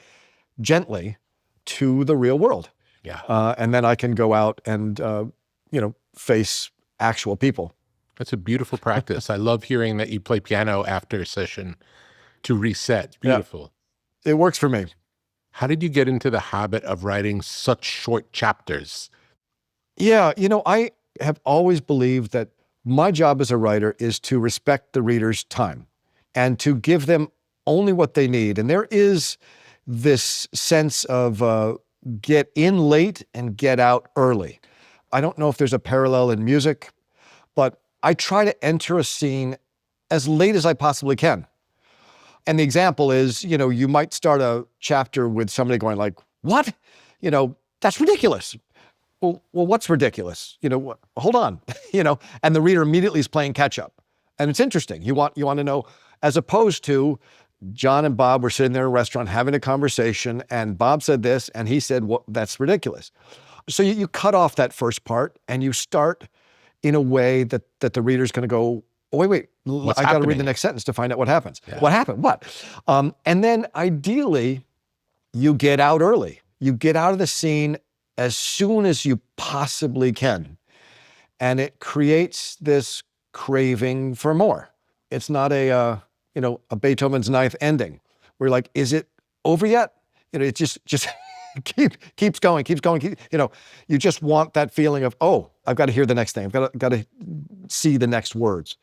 gently to the real world. Yeah. And then I can go out and, face actual people. That's a beautiful practice. I love hearing that you play piano after a session to reset. It's beautiful. Yeah. It works for me. How did you get into the habit of writing such short chapters? Yeah, I have always believed that my job as a writer is to respect the reader's time and to give them only what they need. And there is this sense of get in late and get out early. I don't know if there's a parallel in music, but I try to enter a scene as late as I possibly can. And the example is, you might start a chapter with somebody going like, what? That's ridiculous. Well, what's ridiculous? Hold on, and the reader immediately is playing catch up. And it's interesting. You want to know, as opposed to John and Bob were sitting there in a restaurant having a conversation, and Bob said this, and he said, well, that's ridiculous. So you cut off that first part and you start in a way that the reader's going to go, oh, wait, I got to read the next sentence to find out what happens. Yeah. What happened? What? And then ideally, you get out early. You get out of the scene as soon as you possibly can. And it creates this craving for more. It's not a Beethoven's Ninth ending where you're like, is it over yet? It just keeps going. You just want that feeling of, oh, I've got to hear the next thing. I've got to see the next words.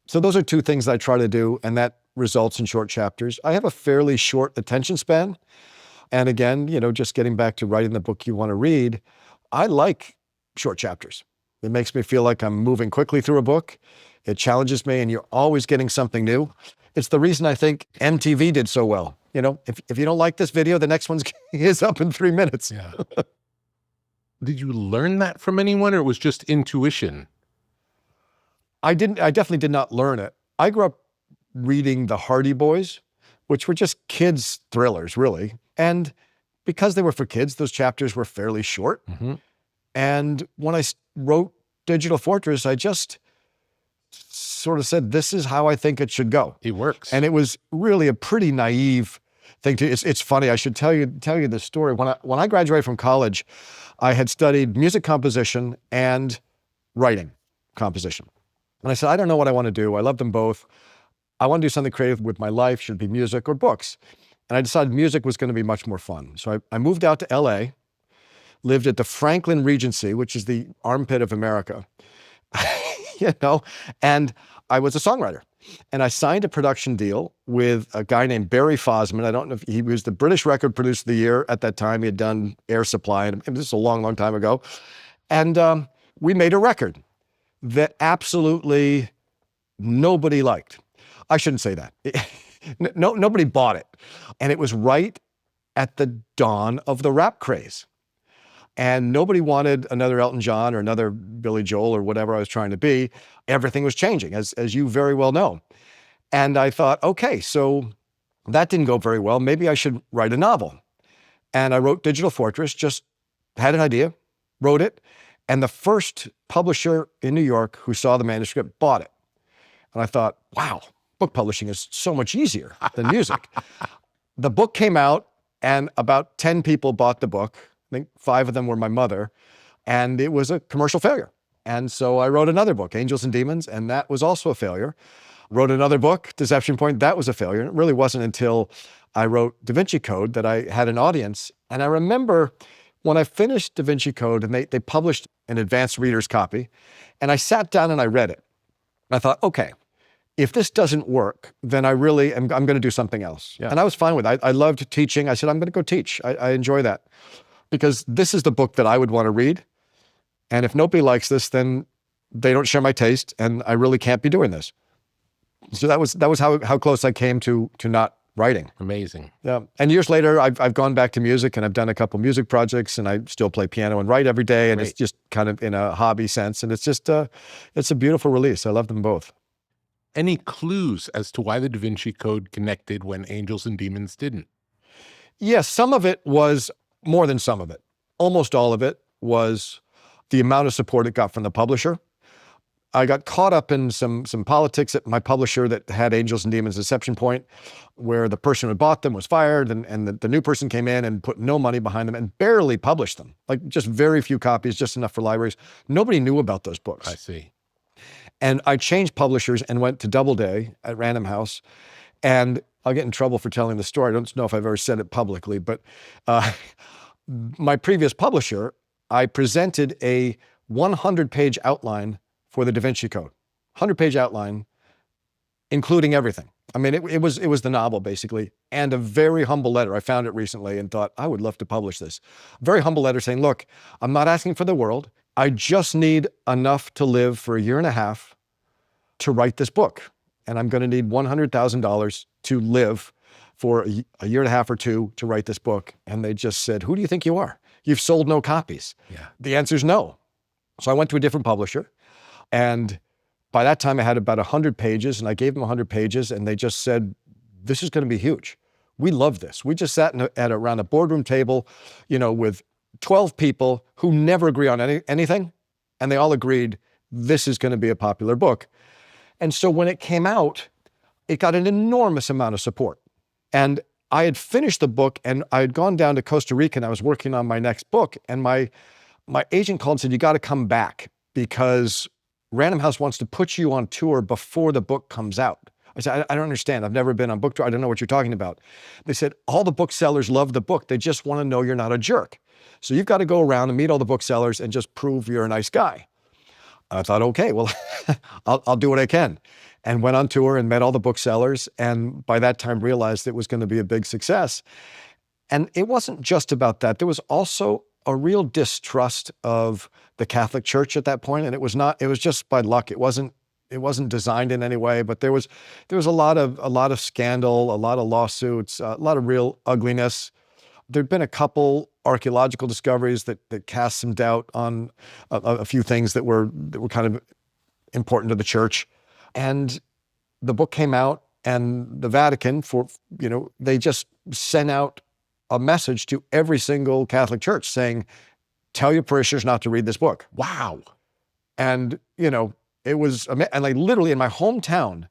So those are two things that I try to do, and that results in short chapters. I have a fairly short attention span. And again, just getting back to writing the book you want to read, I like short chapters. It makes me feel like I'm moving quickly through a book. It challenges me, and you're always getting something new. It's the reason I think MTV did so well. If you don't like this video, the next one's is up in 3 minutes. Yeah. Did you learn that from anyone, or it was just intuition? I definitely did not learn it. I grew up reading the Hardy Boys, which were just kids' thrillers, really. And because they were for kids, those chapters were fairly short. Mm-hmm. And when I wrote Digital Fortress, I just sort of said, this is how I think it should go. It works. And it was really a pretty naive thing to, it's funny, I should tell you the story. When I graduated from college, I had studied music composition and writing composition. And I said, I don't know what I want to do. I love them both. I want to do something creative with my life, should it be music or books. And I decided music was going to be much more fun. So I moved out to LA, lived at the Franklin Regency, which is the armpit of America, and I was a songwriter. And I signed a production deal with a guy named Barry Fosman. I don't know if he was the British record producer of the year at that time. He had done Air Supply, and this is a long, long time ago. And we made a record that absolutely nobody liked. I shouldn't say that. Nobody bought it. And it was right at the dawn of the rap craze. And nobody wanted another Elton John or another Billy Joel or whatever I was trying to be. Everything was changing, as you very well know. And I thought, okay, so that didn't go very well. Maybe I should write a novel. And I wrote Digital Fortress, just had an idea, wrote it. And the first publisher in New York who saw the manuscript bought it. And I thought, wow, book publishing is so much easier than music. The book came out, and about 10 people bought the book. I think 5 of them were my mother, and it was a commercial failure. And so I wrote another book, Angels and Demons, and that was also a failure. Wrote another book, Deception Point, that was a failure. And it really wasn't until I wrote Da Vinci Code that I had an audience. And I remember when I finished Da Vinci Code, and they published an advanced reader's copy, and I sat down and I read it. And I thought, okay, if this doesn't work, then I'm going to do something else. Yeah. And I was fine with it. I loved teaching. I said, I'm going to go teach. I enjoy that. Because this is the book that I would want to read. And if nobody likes this, then they don't share my taste, and I really can't be doing this. So that was how close I came to not writing. Amazing. Yeah. And years later, I've gone back to music, and I've done a couple music projects, and I still play piano and write every day. And Great. It's just kind of in a hobby sense. And it's just, it's a beautiful release. I love them both. Any clues as to why the Da Vinci Code connected when Angels and Demons didn't? Yes, some of it was more than some of it. Almost all of it was the amount of support it got from the publisher. I got caught up in some politics at my publisher that had Angels and Demons Deception Point, where the person who bought them was fired, and the new person came in and put no money behind them and barely published them. Like just very few copies, just enough for libraries. Nobody knew about those books. I see. And I changed publishers and went to Doubleday at Random House. And I'll get in trouble for telling the story. I don't know if I've ever said it publicly, but my previous publisher, I presented a 100-page outline for the Da Vinci Code, 100-page outline, including everything. I mean, it was the novel, basically, and a very humble letter. I found it recently and thought, I would love to publish this. Very humble letter saying, look, I'm not asking for the world. I just need enough to live for a year and a half to write this book. And I'm going to need $100,000 to live for a year and a half or two to write this book. And they just said, who do you think you are? You've sold no copies. Yeah. The answer is no. So I went to a different publisher. And by that time, I had about 100 pages, and I gave them 100 pages, and they just said, this is going to be huge. We love this. We just sat around a boardroom table, with 12 people who never agree on anything, and they all agreed this is going to be a popular book. And so when it came out, it got an enormous amount of support. And I had finished the book, and I had gone down to Costa Rica, and I was working on my next book, and my agent called and said, you got to come back because Random House wants to put you on tour before the book comes out. I said, I don't understand. I've never been on book tour. I don't know what you're talking about. They said, all the booksellers love the book. They just want to know you're not a jerk. So you've got to go around and meet all the booksellers and just prove you're a nice guy. I thought, okay, well, I'll do what I can. And went on tour and met all the booksellers. And by that time realized it was going to be a big success. And it wasn't just about that. There was also a real distrust of the Catholic Church at that point. And it was just by luck. It wasn't designed in any way, but there was a lot of scandal, a lot of lawsuits, a lot of real ugliness. There'd been a couple archaeological discoveries that cast some doubt on a few things that were kind of important to the church. And the book came out, and the Vatican, they just sent out a message to every single Catholic church saying, tell your parishioners not to read this book. Wow. And, it was, and like literally in my hometown,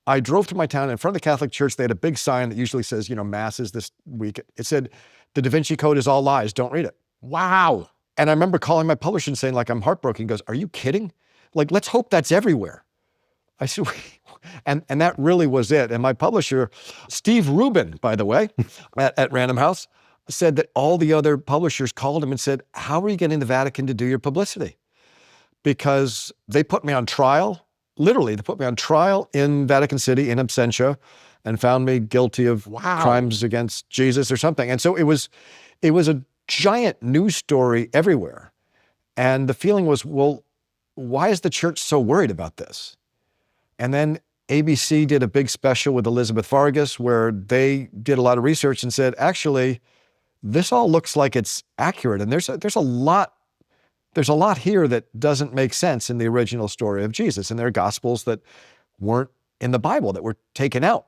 I drove through my town, in front of the Catholic church, they had a big sign that usually says, masses this week. It said, the Da Vinci Code is all lies, don't read it. Wow. And I remember calling my publisher and saying, I'm heartbroken. He goes, are you kidding? Let's hope that's everywhere. I said, and that really was it. And my publisher, Steve Rubin, by the way, at Random House, said that all the other publishers called him and said, how are you getting the Vatican to do your publicity? Because they put me on trial. Literally, they put me on trial in Vatican City in absentia and found me guilty of crimes against Jesus or something. And so it was a giant news story everywhere. And the feeling was, well, why is the church so worried about this? And then ABC did a big special with Elizabeth Vargas where they did a lot of research and said, actually, this all looks like it's accurate. And there's a lot here that doesn't make sense in the original story of Jesus. And there are gospels that weren't in the Bible, that were taken out,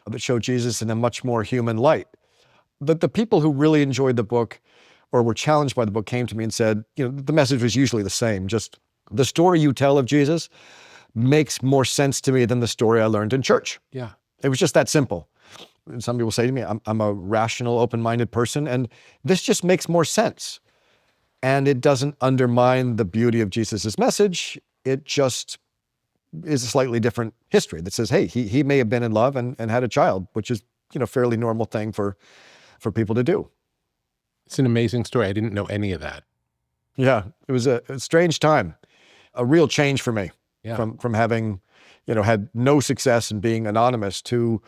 that show Jesus in a much more human light. But the people who really enjoyed the book or were challenged by the book came to me and said, the message was usually the same. Just the story you tell of Jesus makes more sense to me than the story I learned in church. Yeah. It was just that simple. And some people say to me, I'm a rational, open-minded person, and this just makes more sense. And it doesn't undermine the beauty of Jesus's message. It just is a slightly different history that says, hey, he may have been in love and had a child, which is, fairly normal thing for people to do. It's an amazing story. I didn't know any of that. Yeah, it was a strange time, a real change for me. Yeah. From having, had no success and being anonymous to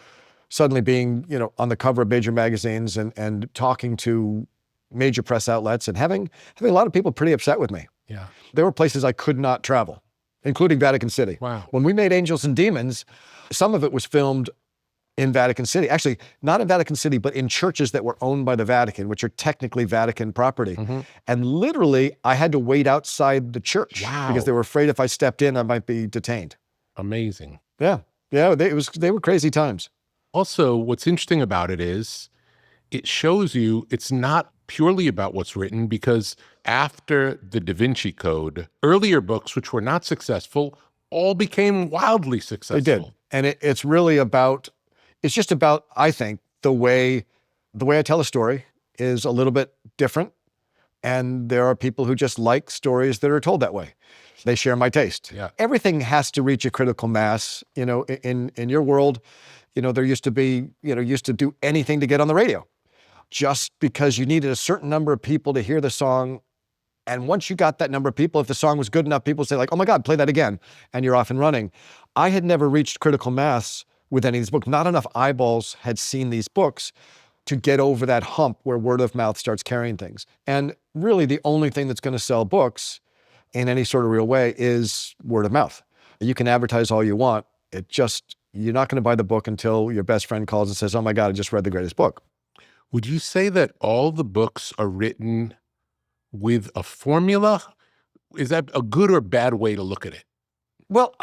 suddenly being, on the cover of major magazines and talking to major press outlets and having a lot of people pretty upset with me. Yeah. There were places I could not travel, including Vatican City. Wow. When we made Angels and Demons, some of it was filmed in Vatican City. Actually, not in Vatican City, but in churches that were owned by the Vatican, which are technically Vatican property. And literally, I had to wait outside the church because they were afraid if I stepped in, I might be detained. Amazing. Yeah. Yeah, they were crazy times. Also, what's interesting about it is it shows you it's not purely about what's written, because after the Da Vinci Code, earlier books which were not successful all became wildly successful. They did. And it's really about, it's just about, I think, the way I tell a story is a little bit different. And there are people who just like stories that are told that way. They share my taste. Yeah. Everything has to reach a critical mass. You know, in your world, you know, there used to be, you know, used to do anything to get on the radio just because you needed a certain number of people to hear the song. And once you got that number of people, if the song was good enough, people say like, oh my God, play that again. And you're off and running. I had never reached critical mass with any of these books. Not enough eyeballs had seen these books to get over that hump where word of mouth starts carrying things. And really the only thing that's going to sell books in any sort of real way is word of mouth. You can advertise all you want. You're not going to buy the book until your best friend calls and says, oh my God, I just read the greatest book. Would you say that all the books are written with a formula? Is that a good or bad way to look at it? Well,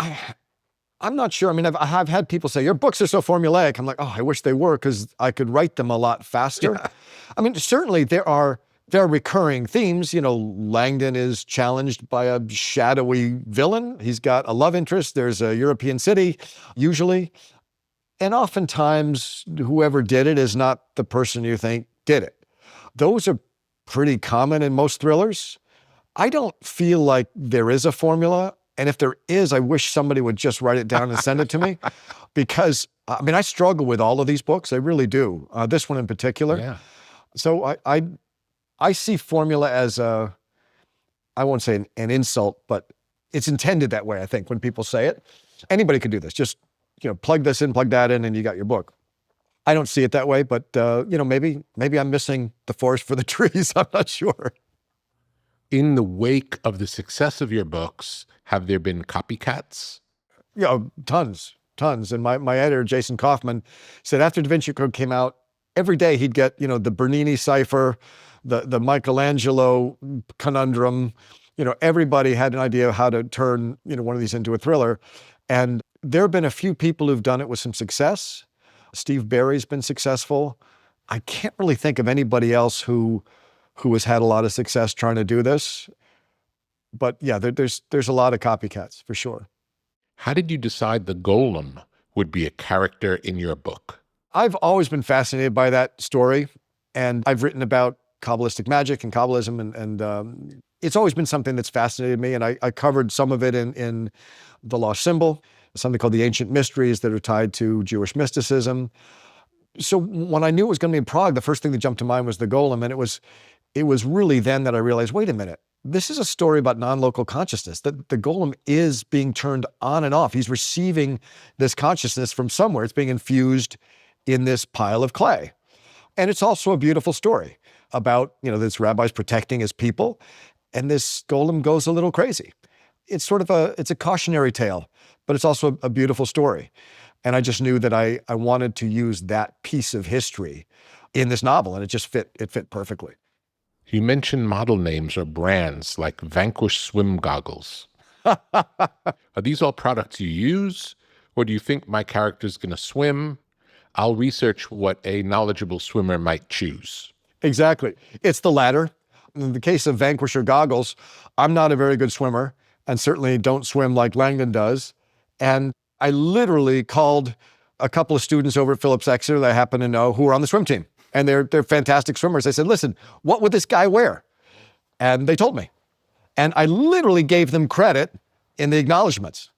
I'm not sure. I mean, I've had people say, your books are so formulaic. I'm like, oh, I wish they were, because I could write them a lot faster. Yeah. I mean, certainly there are recurring themes. You know, Langdon is challenged by a shadowy villain. He's got a love interest. There's a European city, usually. And oftentimes, whoever did it is not the person you think did it. Those are pretty common in most thrillers. I don't feel like there is a formula. And if there is, I wish somebody would just write it down and send it to me. Because, I mean, I struggle with all of these books. I really do. This one in particular. Yeah. So I see formula as I won't say an insult, but it's intended that way, I think, when people say it. Anybody can do this. Just, you know, plug this in, plug that in, and you got your book. I don't see it that way, but, you know, maybe I'm missing the forest for the trees. I'm not sure. In the wake of the success of your books, have there been copycats? Yeah, tons. And my editor, Jason Kaufman, said after Da Vinci Code came out, every day he'd get, you know, the Bernini cipher, the Michelangelo conundrum. You know, everybody had an idea of how to turn, you know, one of these into a thriller. And there have been a few people who've done it with some success. Steve Barry's been successful. I can't really think of anybody else who has had a lot of success trying to do this. But yeah, there's a lot of copycats for sure. How did you decide the golem would be a character in your book? I've always been fascinated by that story, and I've written about Kabbalistic magic and Kabbalism, and it's always been something that's fascinated me, and I covered some of it in The Lost Symbol, something called The Ancient Mysteries that are tied to Jewish mysticism. So when I knew it was going to be in Prague, the first thing that jumped to mind was the golem, and it was really then that I realized, wait a minute, this is a story about non-local consciousness, that the golem is being turned on and off. He's receiving this consciousness from somewhere. It's being infused in this pile of clay. And it's also a beautiful story about, you know, this rabbi's protecting his people, and this golem goes a little crazy. It's sort of it's a cautionary tale, but it's also a beautiful story. And I just knew that I wanted to use that piece of history in this novel, and it fit perfectly. You mentioned model names or brands like Vanquish swim goggles. Are these all products you use, or do you think my character's going to swim? I'll research what a knowledgeable swimmer might choose. Exactly. It's the latter. In the case of Vanquisher goggles, I'm not a very good swimmer, and certainly don't swim like Langdon does. And I literally called a couple of students over at Phillips Exeter that I happen to know who are on the swim team. And they're fantastic swimmers. I said, listen, what would this guy wear? And they told me. And I literally gave them credit in the acknowledgments.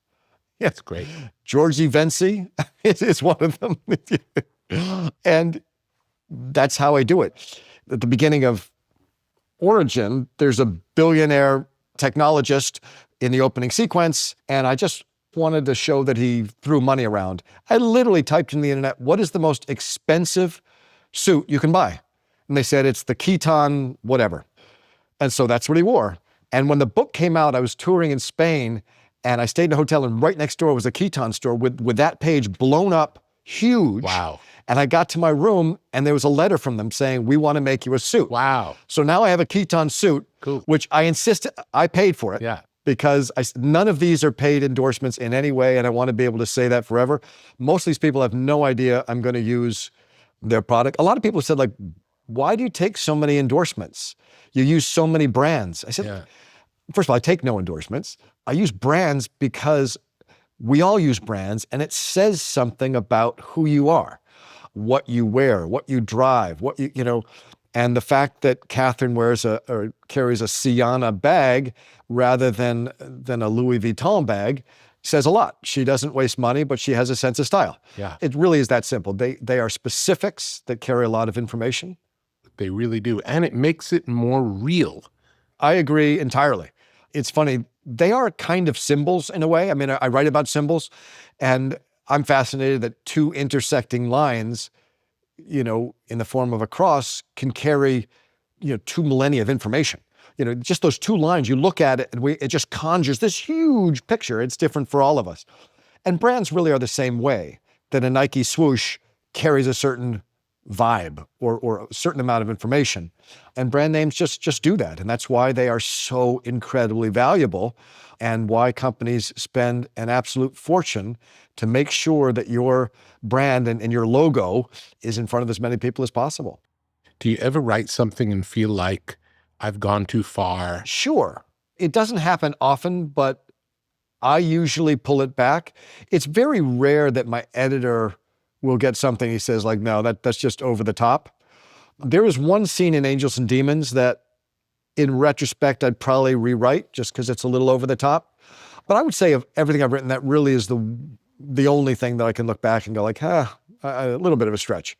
Yeah, that's great. Georgie Vinci is one of them. And that's how I do it. At the beginning of Origin, there's a billionaire technologist in the opening sequence, and I just wanted to show that he threw money around. I literally typed in the internet, what is the most expensive suit you can buy? And they said, it's the Nicotine whatever. And so that's what he wore. And when the book came out, I was touring in Spain, and I stayed in a hotel, and right next door was a Nicotine store with that page blown up huge. Wow. And I got to my room and there was a letter from them saying, we want to make you a suit. Wow. So now I have a Keton suit, Cool. which I insisted, I paid for it. Yeah. Because none of these are paid endorsements in any way, and I want to be able to say that forever. Most of these people have no idea I'm going to use their product. A lot of people said, like, why do you take so many endorsements? You use so many brands. I said, first of all, I take no endorsements. I use brands because we all use brands, and it says something about who you are, what you wear, what you drive, what you know. And the fact that Catherine carries a Sienna bag rather than a Louis Vuitton bag says a lot. She doesn't waste money, but she has a sense of style. Yeah. It really is that simple. They are specifics that carry a lot of information. They really do. And it makes it more real. I agree entirely. It's funny. They are kind of symbols in a way. I mean, I write about symbols, and I'm fascinated that two intersecting lines, you know, in the form of a cross can carry, you know, 2 millennia of information. You know, just those 2 lines, you look at it and it just conjures this huge picture. It's different for all of us. And brands really are the same way, that a Nike swoosh carries a certain vibe or a certain amount of information. And brand names just do that. And that's why they are so incredibly valuable and why companies spend an absolute fortune to make sure that your brand and your logo is in front of as many people as possible. Do you ever write something and feel like I've gone too far? Sure. It doesn't happen often, but I usually pull it back. It's very rare that my editor will get something he says like, no, that's just over the top. There is one scene in Angels and Demons that in retrospect, I'd probably rewrite just because it's a little over the top. But I would say of everything I've written, that really is the only thing that I can look back and go like, a little bit of a stretch.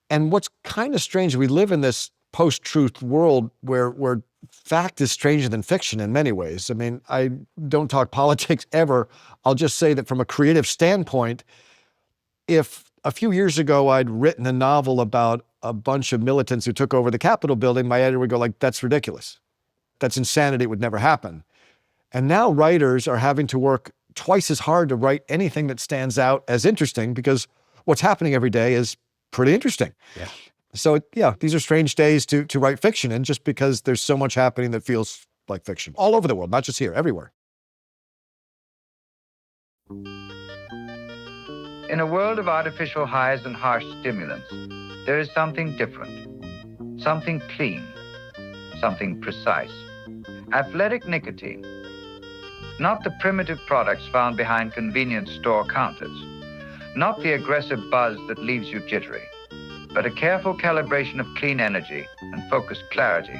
And what's kind of strange, we live in this post-truth world where fact is stranger than fiction in many ways. I mean, I don't talk politics ever. I'll just say that from a creative standpoint, if a few years ago I'd written a novel about a bunch of militants who took over the Capitol building, my editor would go like, that's ridiculous. That's insanity. It would never happen. And now writers are having to work twice as hard to write anything that stands out as interesting because what's happening every day is pretty interesting. Yeah. So these are strange days to write fiction in just because there's so much happening that feels like fiction all over the world, not just here, everywhere. In a world of artificial highs and harsh stimulants, there is something different, something clean, something precise. Athletic nicotine. Not the primitive products found behind convenience store counters. Not the aggressive buzz that leaves you jittery, but a careful calibration of clean energy and focused clarity.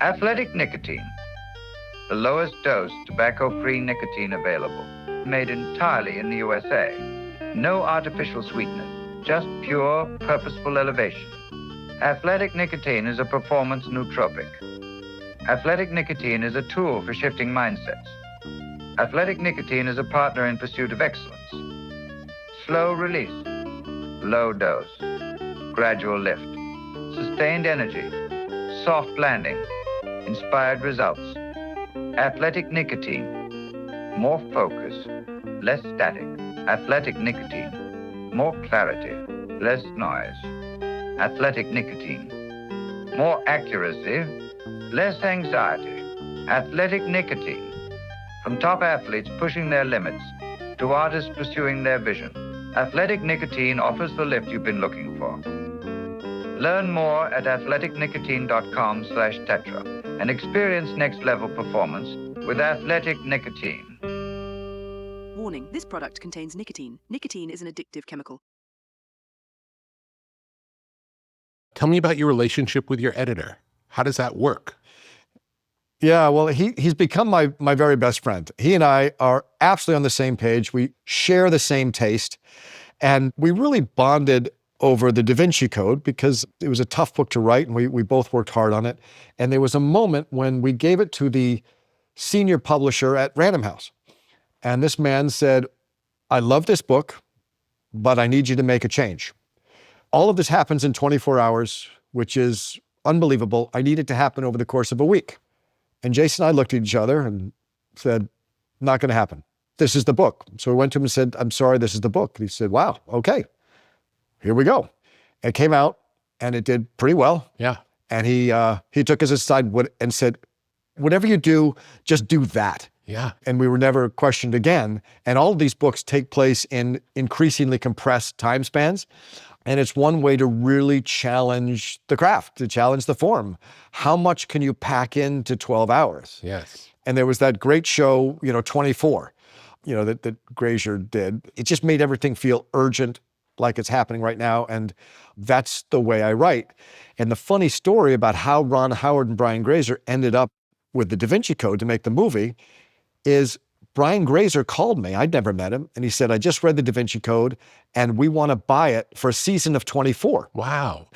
Athletic nicotine. The lowest dose tobacco-free nicotine available. Made entirely in the USA. No artificial sweetener, just pure, purposeful elevation. Athletic nicotine is a performance nootropic. Athletic nicotine is a tool for shifting mindsets. Athletic nicotine is a partner in pursuit of excellence. Slow release, low dose, gradual lift, sustained energy, soft landing, inspired results. Athletic nicotine, more focus, less static. Athletic nicotine, more clarity, less noise. Athletic nicotine, more accuracy, less anxiety. Athletic nicotine, from top athletes pushing their limits to artists pursuing their vision. Athletic nicotine offers the lift you've been looking for. Learn more at athleticnicotine.com/tetra and experience next level performance with Athletic Nicotine. Warning, this product contains nicotine. Nicotine is an addictive chemical. Tell me about your relationship with your editor. How does that work? Yeah, well, he's become my very best friend. He and I are absolutely on the same page. We share the same taste. And we really bonded over the Da Vinci Code because it was a tough book to write and we both worked hard on it. And there was a moment when we gave it to the senior publisher at Random House. And this man said, I love this book, but I need you to make a change. All of this happens in 24 hours, which is unbelievable. I need it to happen over the course of a week. And Jason and I looked at each other and said, not going to happen. this is the book. So we went to him and said, I'm sorry, this is the book. And he said, wow, okay, here we go. It came out and it did pretty well. Yeah. And he took us aside and said, whatever you do, just do that. Yeah. And we were never questioned again. And all of these books take place in increasingly compressed time spans. And it's one way to really challenge the craft, to challenge the form. How much can you pack into 12 hours? Yes. And there was that great show, 24, that Grazer did. It just made everything feel urgent, like it's happening right now. And that's the way I write. And the funny story about how Ron Howard and Brian Grazer ended up with the Da Vinci Code to make the movie is Brian Grazer called me. I'd never met him. And he said, I just read the Da Vinci Code and we want to buy it for a season of 24. Wow.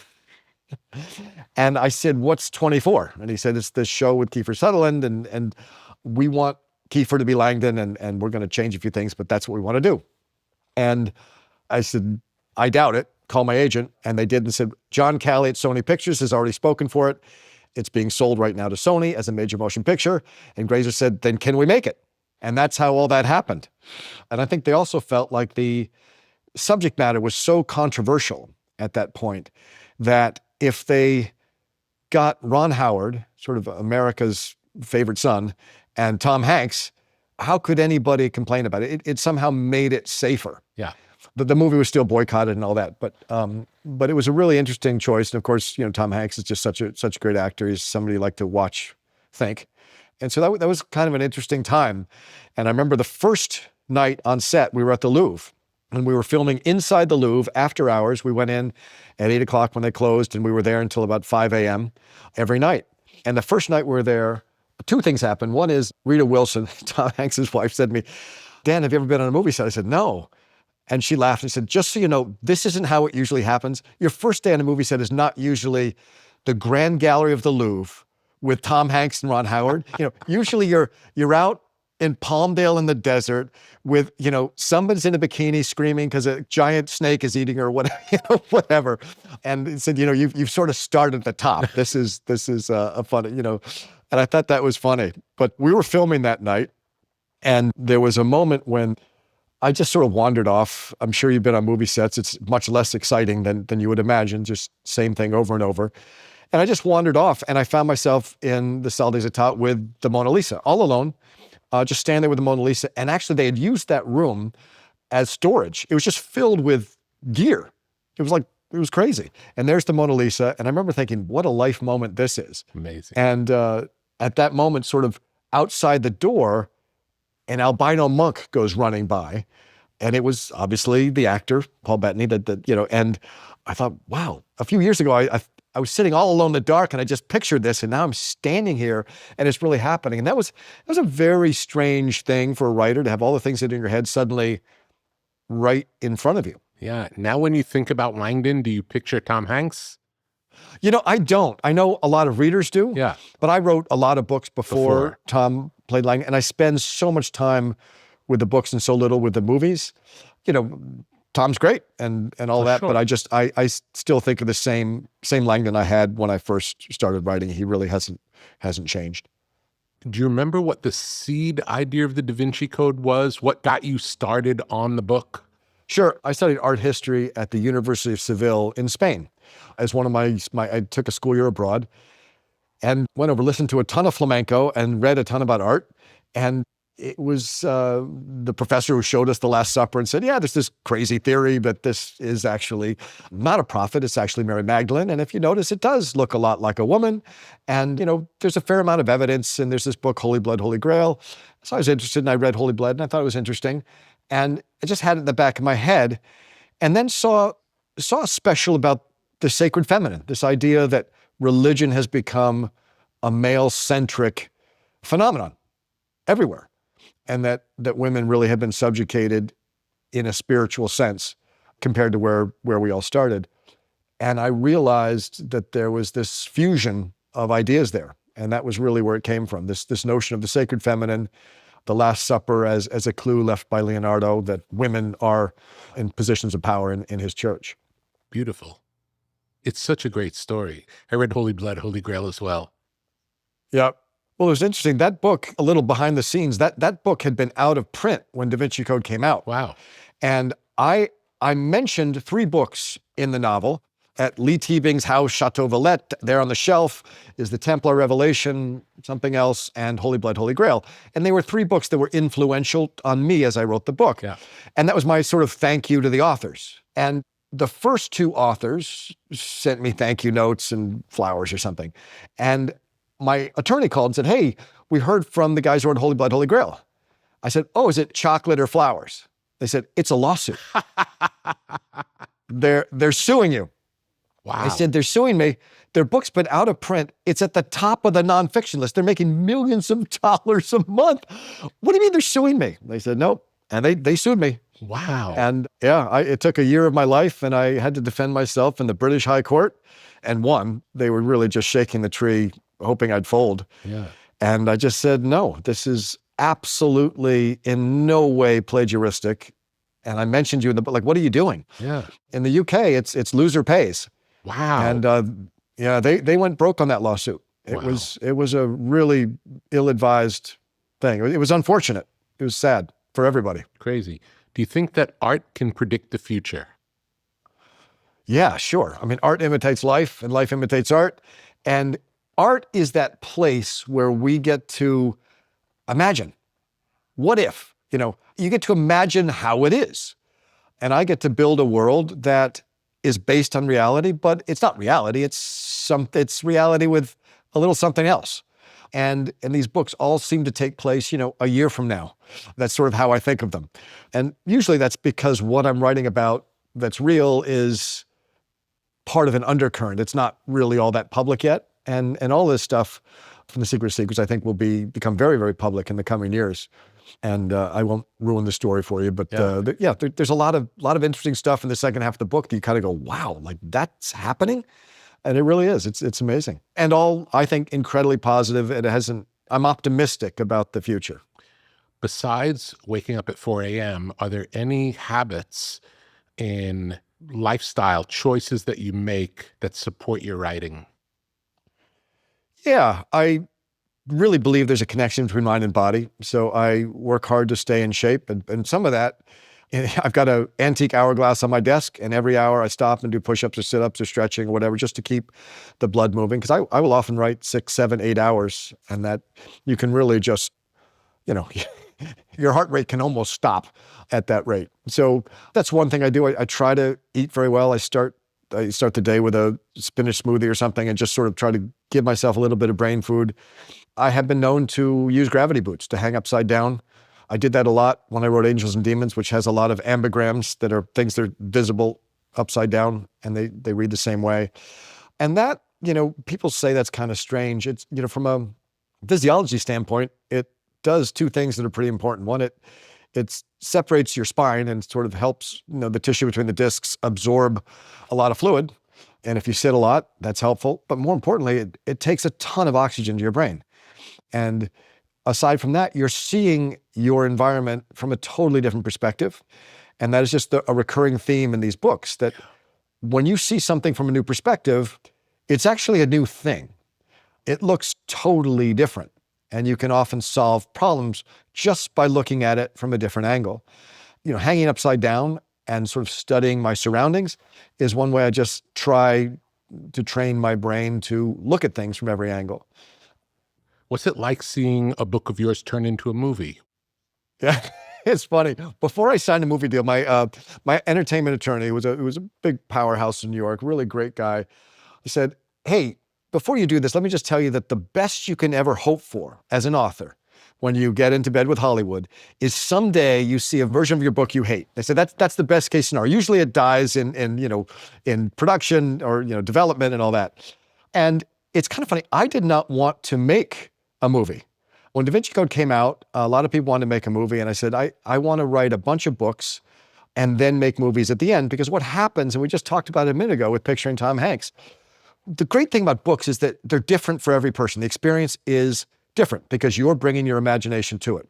And I said, what's 24? And he said, it's this show with Kiefer Sutherland and we want Kiefer to be Langdon and we're going to change a few things, but that's what we want to do. And I said, I doubt it. Call my agent. And they did and said, John Calley at Sony Pictures has already spoken for it. It's being sold right now to Sony as a major motion picture. And Grazer said, then can we make it? And that's how all that happened. And I think they also felt like the subject matter was so controversial at that point that if they got Ron Howard, sort of America's favorite son, and Tom Hanks, how could anybody complain about it? It somehow made it safer. Yeah. The movie was still boycotted and all that, but it was a really interesting choice. And of course, Tom Hanks is just such a great actor. He's somebody you like to watch, think. And so that was kind of an interesting time. And I remember the first night on set, we were at the Louvre and we were filming inside the Louvre after hours. We went in at 8 o'clock when they closed and we were there until about 5 a.m. every night. And the first night we were there, two things happened. One is Rita Wilson, Tom Hanks' wife, said to me, Dan, have you ever been on a movie set? I said, no. And she laughed and said, just so you know, this isn't how it usually happens. Your first day on a movie set is not usually the Grand Gallery of the Louvre with Tom Hanks and Ron Howard. Usually you're out in Palmdale in the desert with, somebody's in a bikini screaming because a giant snake is eating her, whatever. And it said, you've sort of started at the top. This is a funny, and I thought that was funny. But we were filming that night and there was a moment when I just sort of wandered off. I'm sure you've been on movie sets. It's much less exciting than you would imagine, just same thing over and over. And I just wandered off and I found myself in the Salle des Etats with the Mona Lisa, all alone, just standing there with the Mona Lisa. And actually they had used that room as storage. It was just filled with gear. It was crazy. And there's the Mona Lisa. And I remember thinking, what a life moment this is. Amazing. And at that moment, sort of outside the door, an albino monk goes running by. And it was obviously the actor, Paul Bettany, and I thought, wow, a few years ago, I was sitting all alone in the dark and I just pictured this and now I'm standing here and it's really happening. And that was a very strange thing for a writer to have all the things that are in your head suddenly right in front of you. Yeah. Now when you think about Langdon, do you picture Tom Hanks? I don't. I know a lot of readers do. Yeah. But I wrote a lot of books before Tom played Langdon and I spend so much time with the books and so little with the movies. Tom's great and all that, sure. but I still think of the same Langdon I had when I first started writing. He really hasn't changed. Do you remember what the seed idea of the Da Vinci Code was? What got you started on the book? Sure. I studied art history at the University of Seville in Spain. As one of I took a school year abroad and went over, listened to a ton of flamenco and read a ton about art. And it was the professor who showed us The Last Supper and said, yeah, there's this crazy theory, but this is actually not a prophet. It's actually Mary Magdalene. And if you notice, it does look a lot like a woman. And, there's a fair amount of evidence. And there's this book, Holy Blood, Holy Grail. So I was interested and I read Holy Blood and I thought it was interesting. And I just had it in the back of my head and then saw a special about the sacred feminine, this idea that religion has become a male-centric phenomenon everywhere. And that women really have been subjugated in a spiritual sense compared to where we all started. And I realized that there was this fusion of ideas there. And that was really where it came from, this notion of the sacred feminine, the Last Supper as a clue left by Leonardo that women are in positions of power in his church. Beautiful. It's such a great story. I read Holy Blood, Holy Grail as well. Yeah. Well, it was interesting. That book, a little behind the scenes, that book had been out of print when Da Vinci Code came out. Wow. And I mentioned 3 books in the novel. At Lee Teabing's house, Chateau Villette, there on the shelf is The Templar Revelation, something else, and Holy Blood, Holy Grail. And they were 3 books that were influential on me as I wrote the book. Yeah. And that was my sort of thank you to the authors. And the first 2 authors sent me thank you notes and flowers or something. And my attorney called and said, hey, we heard from the guys who wrote Holy Blood, Holy Grail. I said, oh, is it chocolate or flowers? They said, it's a lawsuit. They're suing you. Wow. I said, they're suing me. Their book's been out of print. It's at the top of the nonfiction list. They're making millions of dollars a month. What do you mean they're suing me? They said, nope. And they sued me. Wow. And yeah, it took a year of my life, and I had to defend myself in the British High Court and won. They were really just shaking the tree, hoping I'd fold. Yeah. And I just said, no, this is absolutely in no way plagiaristic. And I mentioned you in the book, like, what are you doing? Yeah. In the UK, it's loser pays. Wow. And yeah, they went broke on that lawsuit. It Wow. was a really ill-advised thing. It was unfortunate. It was sad for everybody. Crazy. Do you think that art can predict the future? Yeah, sure. I mean, art imitates life and life imitates art. And art is that place where we get to imagine. What if? You get to imagine how it is. And I get to build a world that is based on reality, but it's not reality. It's reality with a little something else. And these books all seem to take place, a year from now. That's sort of how I think of them. And usually that's because what I'm writing about that's real is part of an undercurrent. It's not really all that public yet. And all this stuff from The Secret of Secrets, I think, will become very, very public in the coming years. And I won't ruin the story for you, but there's a lot of interesting stuff in the second half of the book that you kind of go, wow, like that's happening? And it really is. It's amazing. And all, I think, incredibly positive. I'm optimistic about the future. Besides waking up at 4 a.m., are there any habits in lifestyle choices that you make that support your writing? Yeah, I really believe there's a connection between mind and body. So I work hard to stay in shape. And some of that, I've got an antique hourglass on my desk, and every hour I stop and do push-ups or sit-ups or stretching or whatever, just to keep the blood moving. Because I will often write 6, 7, 8 hours, and that you can really just, your heart rate can almost stop at that rate. So that's one thing I do. I try to eat very well. I start the day with a spinach smoothie or something and just sort of try to give myself a little bit of brain food. I have been known to use gravity boots to hang upside down. I did that a lot when I wrote Angels and Demons, which has a lot of ambigrams that are things that are visible upside down, and they read the same way. And that, people say that's kind of strange. It's, from a physiology standpoint, it does 2 things that are pretty important. One, it separates your spine and sort of helps, the tissue between the discs absorb a lot of fluid. And if you sit a lot, that's helpful. But more importantly, it takes a ton of oxygen to your brain. And aside from that, you're seeing your environment from a totally different perspective. And that is just a recurring theme in these books, that when you see something from a new perspective, it's actually a new thing. It looks totally different. And you can often solve problems just by looking at it from a different angle. Hanging upside down and sort of studying my surroundings is one way I just try to train my brain to look at things from every angle. What's it like seeing a book of yours turn into a movie? Yeah, it's funny. Before I signed a movie deal, my entertainment attorney was a big powerhouse in New York, really great guy. He said, hey, before you do this, let me just tell you that the best you can ever hope for as an author when you get into bed with Hollywood is someday you see a version of your book you hate. They said that's the best case scenario. Usually it dies in production or development and all that. And it's kind of funny. I did not want to make a movie. When Da Vinci Code came out, a lot of people wanted to make a movie, and I said, I want to write a bunch of books and then make movies at the end, because what happens, and we just talked about it a minute ago with picturing Tom Hanks, the great thing about books is that they're different for every person. The experience is different because you're bringing your imagination to it.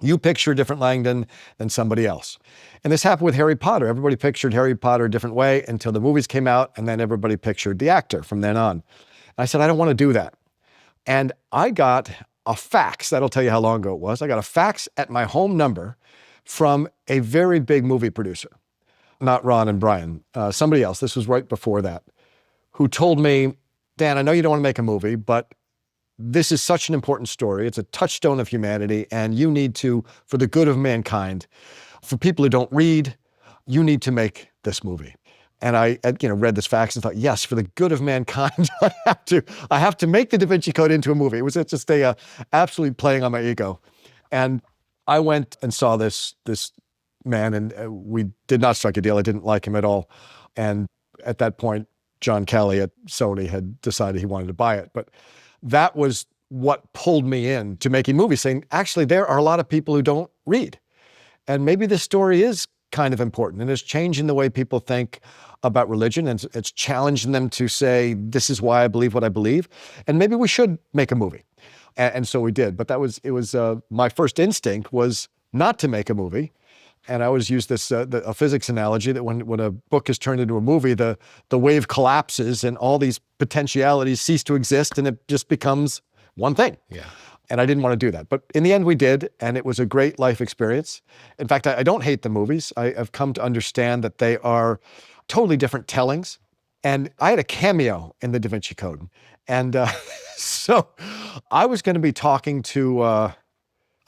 You picture a different Langdon than somebody else. And this happened with Harry Potter. Everybody pictured Harry Potter a different way until the movies came out, and then everybody pictured the actor from then on. And I said, I don't want to do that. And I got a fax. That'll tell you how long ago it was. I got a fax at my home number from a very big movie producer, not Ron and Brian, somebody else. This was right before that, who told me, Dan, I know you don't want to make a movie, but this is such an important story. It's a touchstone of humanity, and you need to, for the good of mankind, for people who don't read, you need to make this movie. And I read this fax and thought, yes, for the good of mankind, I have to make the Da Vinci Code into a movie. It was just absolutely playing on my ego. And I went and saw this man, and we did not strike a deal. I didn't like him at all. And at that point, John Kelly at Sony had decided he wanted to buy it. But that was what pulled me in to making movies, saying, actually, there are a lot of people who don't read. And maybe this story is kind of important, and it's changing the way people think about religion, and it's challenging them to say, this is why I believe what I believe, and maybe we should make a movie. And so we did. But my first instinct was not to make a movie. And I always use this a physics analogy that when a book is turned into a movie, the wave collapses and all these potentialities cease to exist, and it just becomes one thing. Yeah. And I didn't want to do that. But in the end, we did, and it was a great life experience. In fact, I don't hate the movies. I've come to understand that they are totally different tellings. And I had a cameo in the Da Vinci Code. And so I was going to be talking to a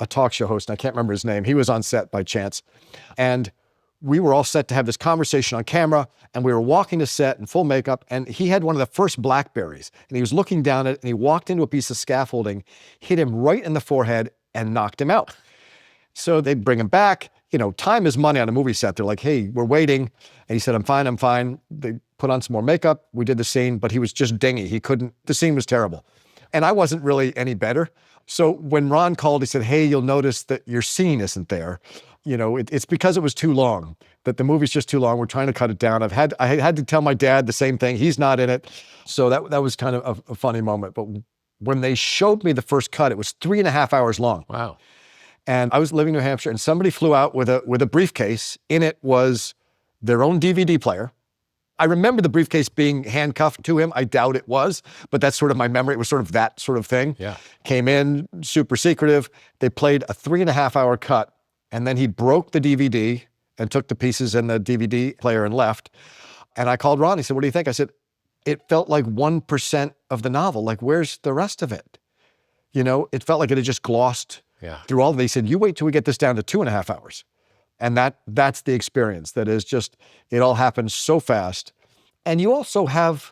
talk show host, and I can't remember his name. He was on set by chance. And we were all set to have this conversation on camera, and we were walking to set in full makeup, and he had one of the first BlackBerries, and he was looking down at it, and he walked into a piece of scaffolding, hit him right in the forehead, and knocked him out. So they bring him back. Time is money on a movie set. They're like, hey, we're waiting. And he said, I'm fine. They put on some more makeup. We did the scene, but he was just dingy. The scene was terrible. And I wasn't really any better. So when Ron called, he said, hey, you'll notice that your scene isn't there. It's because it was too long, that the movie's just too long. We're trying to cut it down. I had to tell my dad the same thing. He's not in it. So that was kind of a funny moment. But when they showed me the first cut, it was 3.5 hours long. Wow. And I was living in New Hampshire, and somebody flew out with a briefcase. In it was their own DVD player. I remember the briefcase being handcuffed to him. I doubt it was, but that's sort of my memory. It was sort of that sort of thing. Yeah. Came in, super secretive. They played a 3.5 hour cut, and then he broke the DVD and took the pieces in the DVD player and left. And I called Ron. He said, what do you think? I said, it felt like 1% of the novel. Like, where's the rest of it? It felt like it had just glossed through all of it. He said, you wait till we get this down to 2.5 hours. And that's the experience. That is just, it all happens so fast. And you also have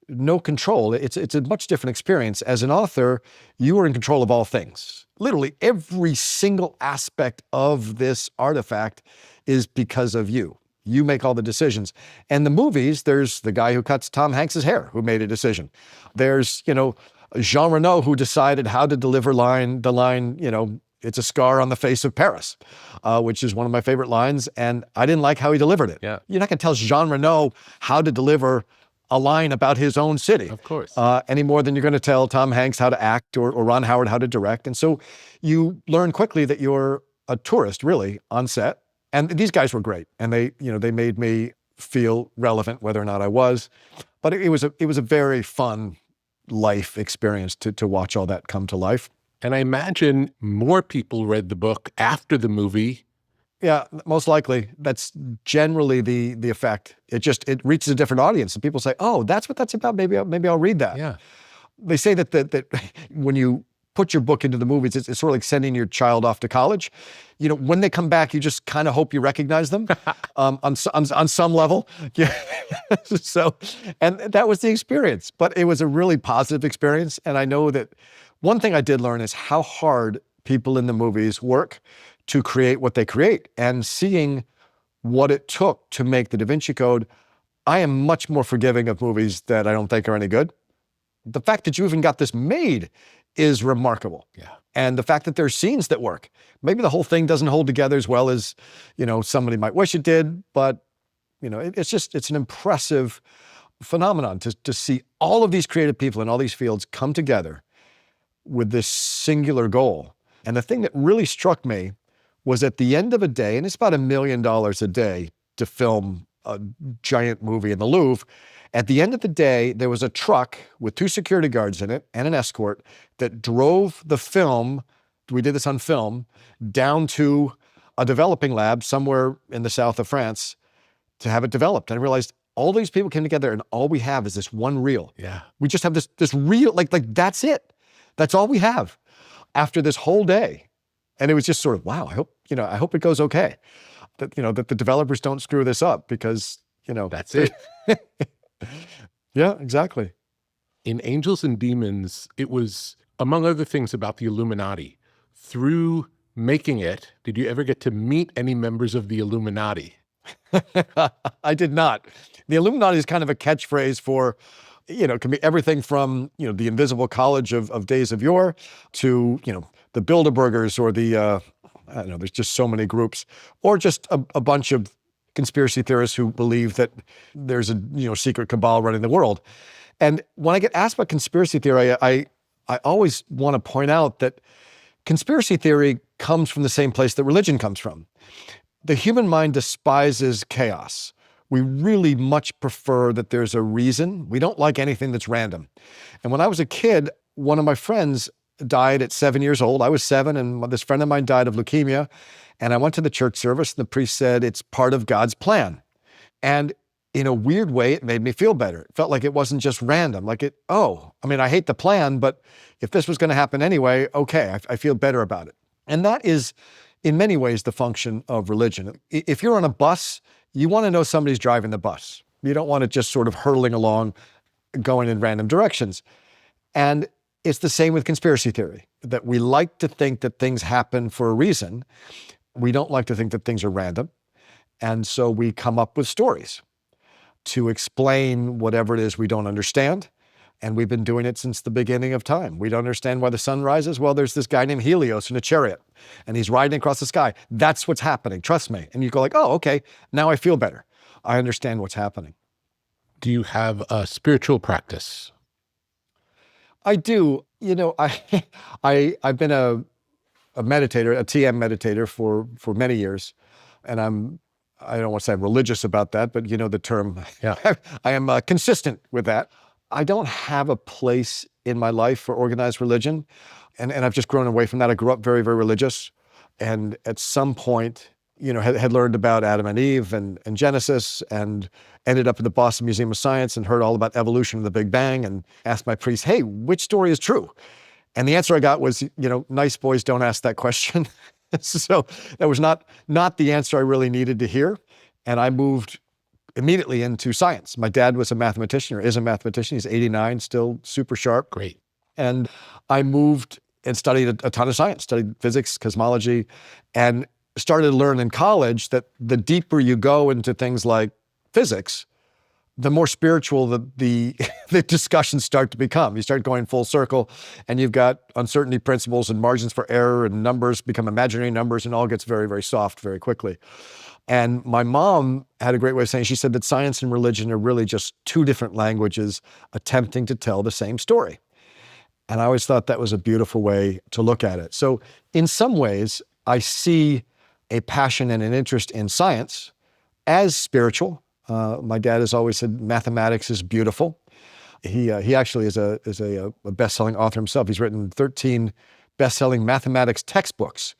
no control. It's a much different experience. As an author, you are in control of all things. Literally every single aspect of this artifact is because of you. You make all the decisions. And the movies, there's the guy who cuts Tom Hanks's hair who made a decision. There's, Jean Reno who decided how to deliver the line, it's a scar on the face of Paris, which is one of my favorite lines. And I didn't like how he delivered it. Yeah. You're not going to tell Jean Reno how to deliver a line about his own city. Of course. Any more than you're going to tell Tom Hanks how to act or Ron Howard how to direct. And so you learn quickly that you're a tourist, really, on set. And these guys were great. And they made me feel relevant, whether or not I was. But it was a very fun life experience to watch all that come to life. And I imagine more people read the book after the movie. Yeah, most likely. That's generally the effect. It reaches a different audience, and people say, "Oh, that's what that's about. Maybe I'll read that." Yeah. They say that when you put your book into the movies, it's sort of like sending your child off to college. When they come back, you just kind of hope you recognize them on some level. Yeah. So, and that was the experience. But it was a really positive experience, and I know that. One thing I did learn is how hard people in the movies work to create what they create. And seeing what it took to make the Da Vinci Code, I am much more forgiving of movies that I don't think are any good. The fact that you even got this made is remarkable. Yeah. And the fact that there's scenes that work. Maybe the whole thing doesn't hold together as well as, somebody might wish it did, but, it's an impressive phenomenon to see all of these creative people in all these fields come together with this singular goal. And the thing that really struck me was at the end of a day, and it's about $1 million a day to film a giant movie in the Louvre. At the end of the day, there was a truck with 2 security guards in it and an escort that drove the film, we did this on film, down to a developing lab somewhere in the south of France to have it developed. And I realized all these people came together and all we have is this one reel. Yeah. We just have this reel, like that's it. That's all we have after this whole day. And it was just sort of, wow, I hope it goes okay. That, that the developers don't screw this up because, That's it. Yeah, exactly. In Angels and Demons, it was, among other things, about the Illuminati. Through making it, did you ever get to meet any members of the Illuminati? I did not. The Illuminati is kind of a catchphrase for, it can be everything from, the invisible college of days of yore to, the Bilderbergers or the, I don't know, there's just so many groups, or just a bunch of conspiracy theorists who believe that there's a, secret cabal running the world. And when I get asked about conspiracy theory, I always want to point out that conspiracy theory comes from the same place that religion comes from. The human mind despises chaos. We really much prefer that there's a reason. We don't like anything that's random. And when I was a kid, one of my friends died at 7 years old. I was 7, and this friend of mine died of leukemia. And I went to the church service, and the priest said, it's part of God's plan. And in a weird way, it made me feel better. It felt like it wasn't just random. I hate the plan, but if this was going to happen anyway, okay, I feel better about it. And that is, in many ways, the function of religion. If you're on a bus, you want to know somebody's driving the bus. You don't want it just sort of hurtling along, going in random directions. And it's the same with conspiracy theory, that we like to think that things happen for a reason. We don't like to think that things are random. And so we come up with stories to explain whatever it is we don't understand. And we've been doing it since the beginning of time. We don't understand why the sun rises. Well, there's this guy named Helios in a chariot, and he's riding across the sky. That's what's happening. Trust me. And you go like, oh, okay, now I feel better. I understand what's happening. Do you have a spiritual practice? I do. I've been a meditator, a TM meditator for many years. And I don't want to say I'm religious about that, but the term, yeah. I am consistent with that. I don't have a place in my life for organized religion. And I've just grown away from that. I grew up very, very religious. And at some point, had learned about Adam and Eve and Genesis, and ended up at the Boston Museum of Science and heard all about evolution and the Big Bang, and asked my priest, hey, which story is true? And the answer I got was, nice boys don't ask that question. So that was not the answer I really needed to hear. And I moved immediately into science. My dad was a mathematician, or is a mathematician. He's 89, still super sharp. Great. And I moved and studied a ton of science, studied physics, cosmology, and started to learn in college that the deeper you go into things like physics, the more spiritual the discussions start to become. You start going full circle, and you've got uncertainty principles and margins for error, and numbers become imaginary numbers, and all gets very, very soft very quickly. And my mom had a great way of saying, she said that science and religion are really just 2 different languages attempting to tell the same story. And I always thought that was a beautiful way to look at it. So in some ways, I see a passion and an interest in science as spiritual. My dad has always said mathematics is beautiful. He actually is a best-selling author himself. He's written 13 best-selling mathematics textbooks,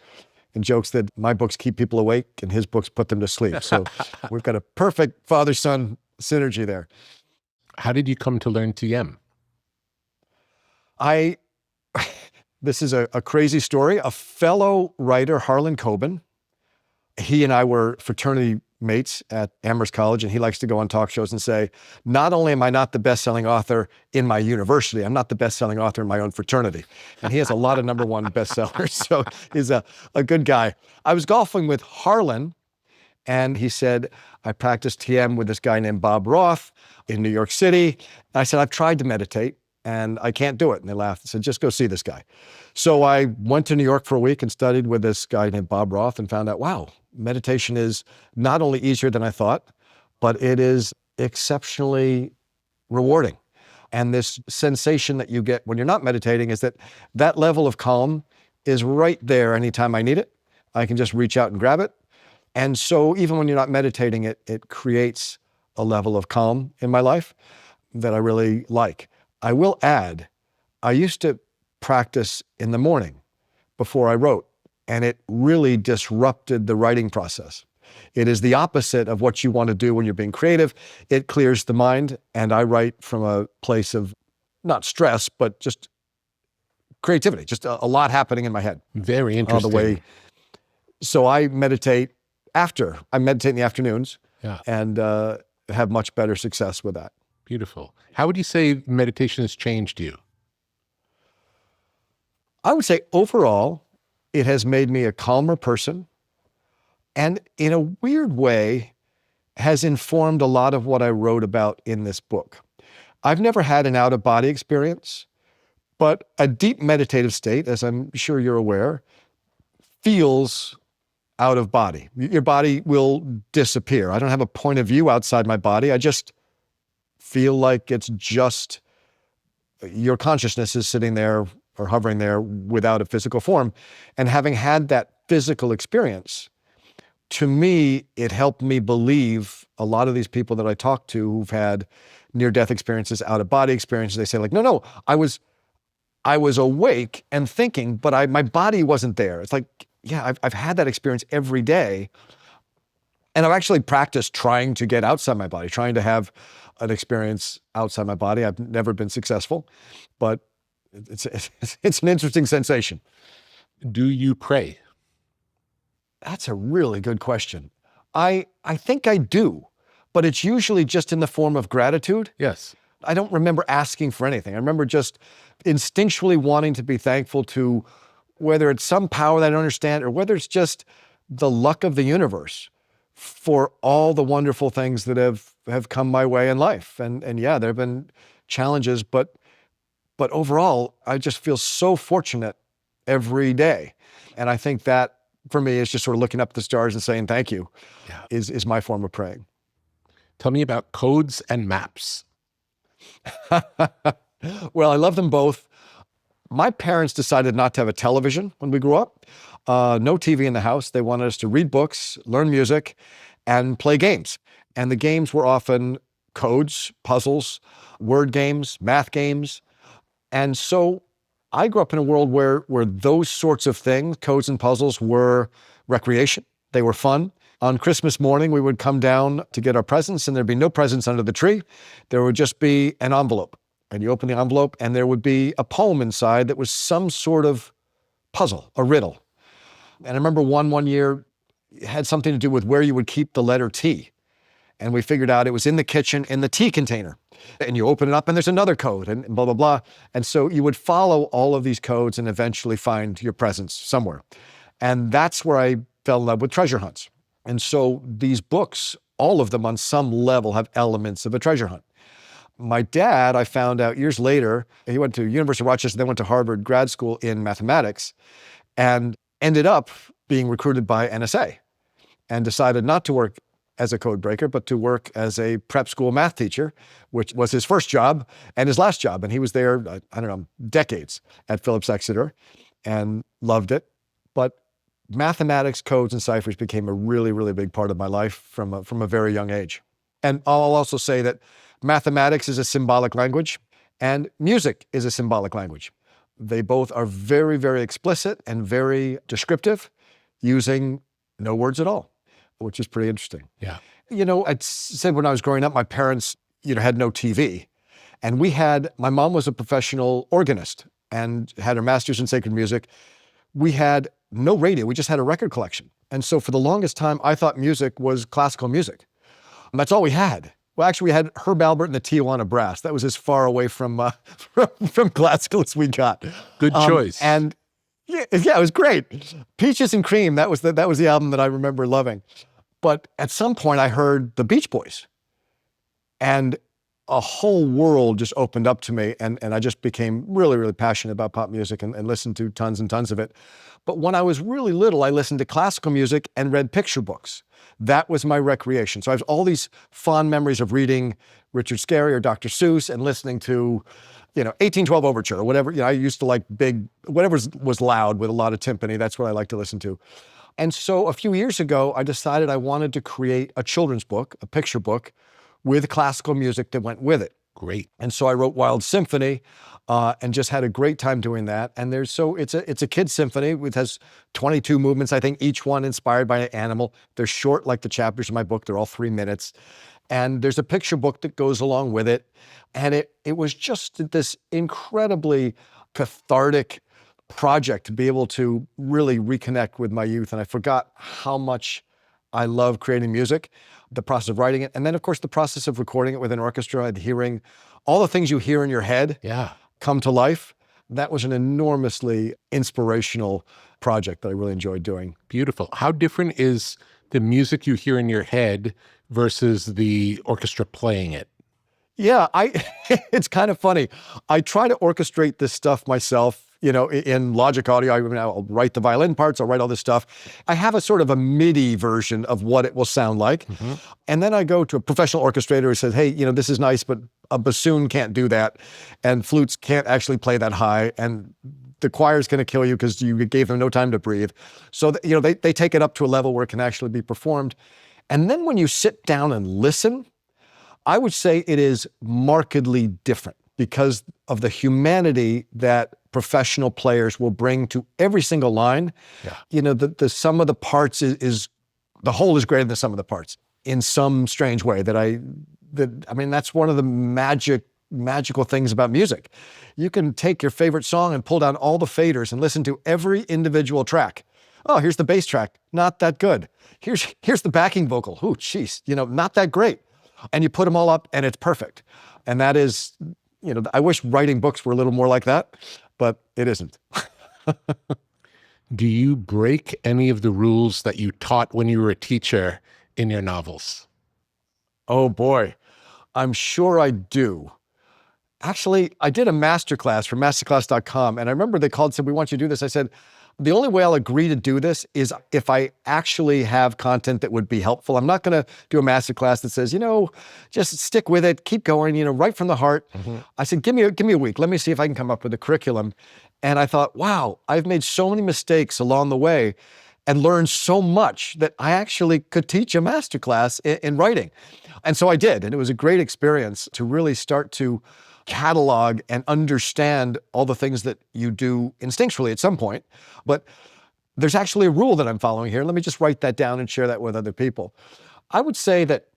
and jokes that my books keep people awake and his books put them to sleep. So we've got a perfect father-son synergy there. How did you come to learn TM? This is a crazy story. A fellow writer, Harlan Coben, he and I were fraternity mates at Amherst College, and he likes to go on talk shows and say, not only am I not the best-selling author in my university, I'm not the best-selling author in my own fraternity. And he has a lot of #1 bestsellers, so he's a good guy. I was golfing with Harlan, and he said, I practiced TM with this guy named Bob Roth in New York City. And I said, I've tried to meditate, and I can't do it. And they laughed and said, just go see this guy. So I went to New York for a week and studied with this guy named Bob Roth and found out, wow, meditation is not only easier than I thought, but it is exceptionally rewarding. And this sensation that you get when you're not meditating is that level of calm is right there anytime I need it. I can just reach out and grab it. And so even when you're not meditating, it creates a level of calm in my life that I really like. I will add, I used to practice in the morning before I wrote, and it really disrupted the writing process. It is the opposite of what you want to do when you're being creative. It clears the mind, and I write from a place of not stress, but just creativity, just a lot happening in my head. Very interesting. So I meditate after. I meditate in the afternoons, Yeah. and have much better success with that. Beautiful. How would you say meditation has changed you? I would say overall, it has made me a calmer person, and in a weird way, has informed a lot of what I wrote about in this book. I've never had an out-of-body experience, but a deep meditative state, as I'm sure you're aware, feels out of body. Your body will disappear. I don't have a point of view outside my body. I just feel like it's just your consciousness is sitting there or hovering there without a physical form. And having had that physical experience, to me, it helped me believe a lot of these people that I talk to who've had near-death experiences, out-of-body experiences, they say like, no, I was awake and thinking, but my body wasn't there. It's like, yeah, I've had that experience every day. And I've actually practiced trying to get outside my body, trying to have an experience outside my body. I've never been successful, but it's an interesting sensation. Do you pray? That's a really good question. I think I do, but it's usually just in the form of gratitude. Yes. I don't remember asking for anything. I remember just instinctually wanting to be thankful to whether it's some power that I don't understand or whether it's just the luck of the universe for all the wonderful things that have come my way in life. And yeah, there have been challenges, but overall, I just feel so fortunate every day. And I think that for me is just sort of looking up at the stars and saying thank you is my form of praying. Tell me about codes and maps. Well, I love them both. My parents decided not to have a television when we grew up. No TV in the house. They wanted us to read books, learn music, and play games. And the games were often codes, puzzles, word games, math games. And so I grew up in a world where those sorts of things, codes and puzzles, were recreation. They were fun. On Christmas morning, we would come down to get our presents, and there'd be no presents under the tree. There would just be an envelope. And you open the envelope, and there would be a poem inside that was some sort of puzzle, a riddle. And I remember one year had something to do with where you would keep the letter T. And we figured out it was in the kitchen in the tea container. And you open it up and there's another code and blah, blah, blah. And so you would follow all of these codes and eventually find your presents somewhere. And that's where I fell in love with treasure hunts. And so these books, all of them on some level have elements of a treasure hunt. My dad, I found out years later, he went to University of Rochester, then went to Harvard grad school in mathematics and ended up being recruited by NSA and decided not to work as a code breaker, but to work as a prep school math teacher, which was his first job and his last job. And he was there, decades at Phillips Exeter and loved it. But mathematics, codes, and ciphers became a really, really big part of my life from a very young age. And I'll also say that mathematics is a symbolic language and music is a symbolic language. They both are very, very explicit and very descriptive, using no words at all, which is pretty interesting. Yeah. I said when I was growing up, my parents, had no TV. And my mom was a professional organist and had her master's in sacred music. We had no radio. We just had a record collection. And so for the longest time, I thought music was classical music. And that's all we had. Well, actually, we had Herb Alpert and the Tijuana Brass. That was as far away from classical as we got. Good choice. And yeah, it was great. Peaches and Cream, that was the album that I remember loving. But at some point, I heard the Beach Boys. And a whole world just opened up to me. And I just became really, really passionate about pop music and listened to tons and tons of it. But when I was really little, I listened to classical music and read picture books. That was my recreation. So I have all these fond memories of reading Richard Scarry or Dr. Seuss and listening to, 1812 Overture or whatever. I used to like whatever was loud with a lot of timpani. That's what I like to listen to. And so a few years ago, I decided I wanted to create a children's book, a picture book, with classical music that went with it. Great. And so I wrote Wild Symphony, and just had a great time doing that. And it's a kid's symphony. It has 22 movements, I think, each one inspired by an animal. They're short, like the chapters in my book. They're all 3 minutes. And there's a picture book that goes along with it. And it was just this incredibly cathartic project to be able to really reconnect with my youth. And I forgot how much I love creating music, the process of writing it, and then, of course, the process of recording it with an orchestra and hearing all the things you hear in your head come to life. That was an enormously inspirational project that I really enjoyed doing. Beautiful. How different is the music you hear in your head versus the orchestra playing it? Yeah, it's kind of funny. I try to orchestrate this stuff myself. In Logic Audio, I'll write the violin parts, I'll write all this stuff. I have a sort of a MIDI version of what it will sound like. Mm-hmm. And then I go to a professional orchestrator who says, hey, this is nice, but a bassoon can't do that. And flutes can't actually play that high. And the choir's going to kill you because you gave them no time to breathe. So, they take it up to a level where it can actually be performed. And then when you sit down and listen, I would say it is markedly different because of the humanity that professional players will bring to every single line. Yeah. The sum of the parts is the whole is greater than the sum of the parts in some strange way that's one of the magical things about music. You can take your favorite song and pull down all the faders and listen to every individual track. Oh, here's the bass track, not that good. Here's the backing vocal. Oh, geez, not that great. And you put them all up and it's perfect. And that is, I wish writing books were a little more like that, but it isn't. Do you break any of the rules that you taught when you were a teacher in your novels? Oh boy, I'm sure I do. Actually, I did a masterclass for masterclass.com, and I remember they called and said, we want you to do this. I said, the only way I'll agree to do this is if I actually have content that would be helpful. I'm not going to do a masterclass that says, just stick with it, keep going, right from the heart. Mm-hmm. I said, give me a week. Let me see if I can come up with a curriculum. And I thought, wow, I've made so many mistakes along the way and learned so much that I actually could teach a masterclass in writing. And so I did. And it was a great experience to really start to catalog and understand all the things that you do instinctually at some point. But there's actually a rule that I'm following here. Let me just write that down and share that with other people. I would say that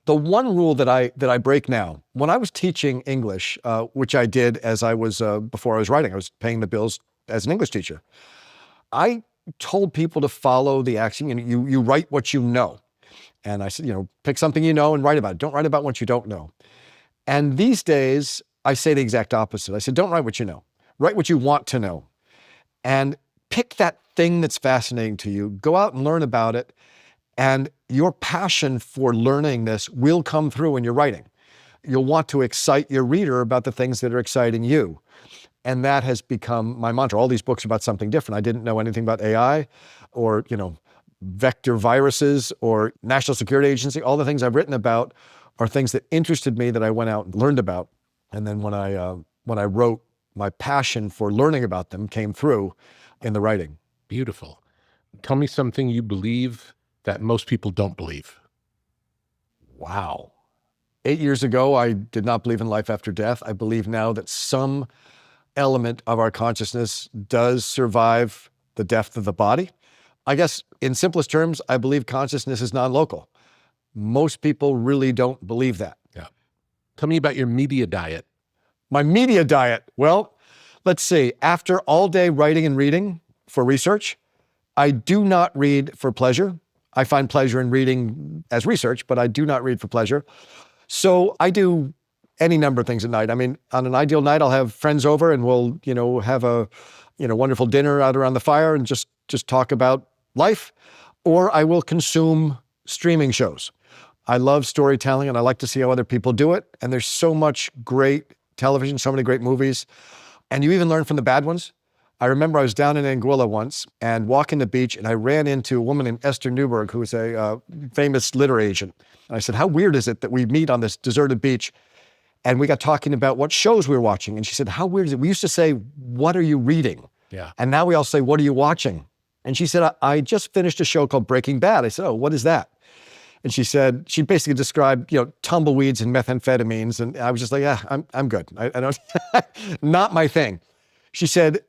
the one rule that I break now, when I was teaching English, which I did as I was, before I was writing, I was paying the bills as an English teacher. I told people to follow the action. You write what you know. And I said, pick something you know and write about it. Don't write about what you don't know. And these days, I say the exact opposite. I said, don't write what you know. Write what you want to know. And pick that thing that's fascinating to you. Go out and learn about it. And your passion for learning this will come through in your writing. You'll want to excite your reader about the things that are exciting you. And that has become my mantra. All these books are about something different. I didn't know anything about AI or, vector viruses or National Security Agency. All the things I've written about are things that interested me that I went out and learned about. And then when I wrote, my passion for learning about them came through in the writing. Beautiful. Tell me something you believe that most people don't believe. Wow. 8 years ago, I did not believe in life after death. I believe now that some element of our consciousness does survive the death of the body. I guess in simplest terms, I believe consciousness is non-local. Most people really don't believe that. Yeah. Tell me about your media diet. My media diet. Well, let's see. After all day writing and reading for research, I do not read for pleasure. I find pleasure in reading as research, but I do not read for pleasure. So I do any number of things at night. I mean, on an ideal night, I'll have friends over and we'll, have a, wonderful dinner out around the fire and just talk about life. Or I will consume streaming shows. I love storytelling and I like to see how other people do it. And there's so much great television, so many great movies. And you even learn from the bad ones. I remember I was down in Anguilla once and walking the beach and I ran into a woman named Esther Newberg, who is a famous literary agent. And I said, how weird is it that we meet on this deserted beach? And we got talking about what shows we were watching. And she said, how weird is it? We used to say, what are you reading? Yeah. And now we all say, what are you watching? And she said, I just finished a show called Breaking Bad. I said, oh, what is that? And she said, she basically described, tumbleweeds and methamphetamines. And I was just like, yeah, I'm good. I don't, not my thing. She said,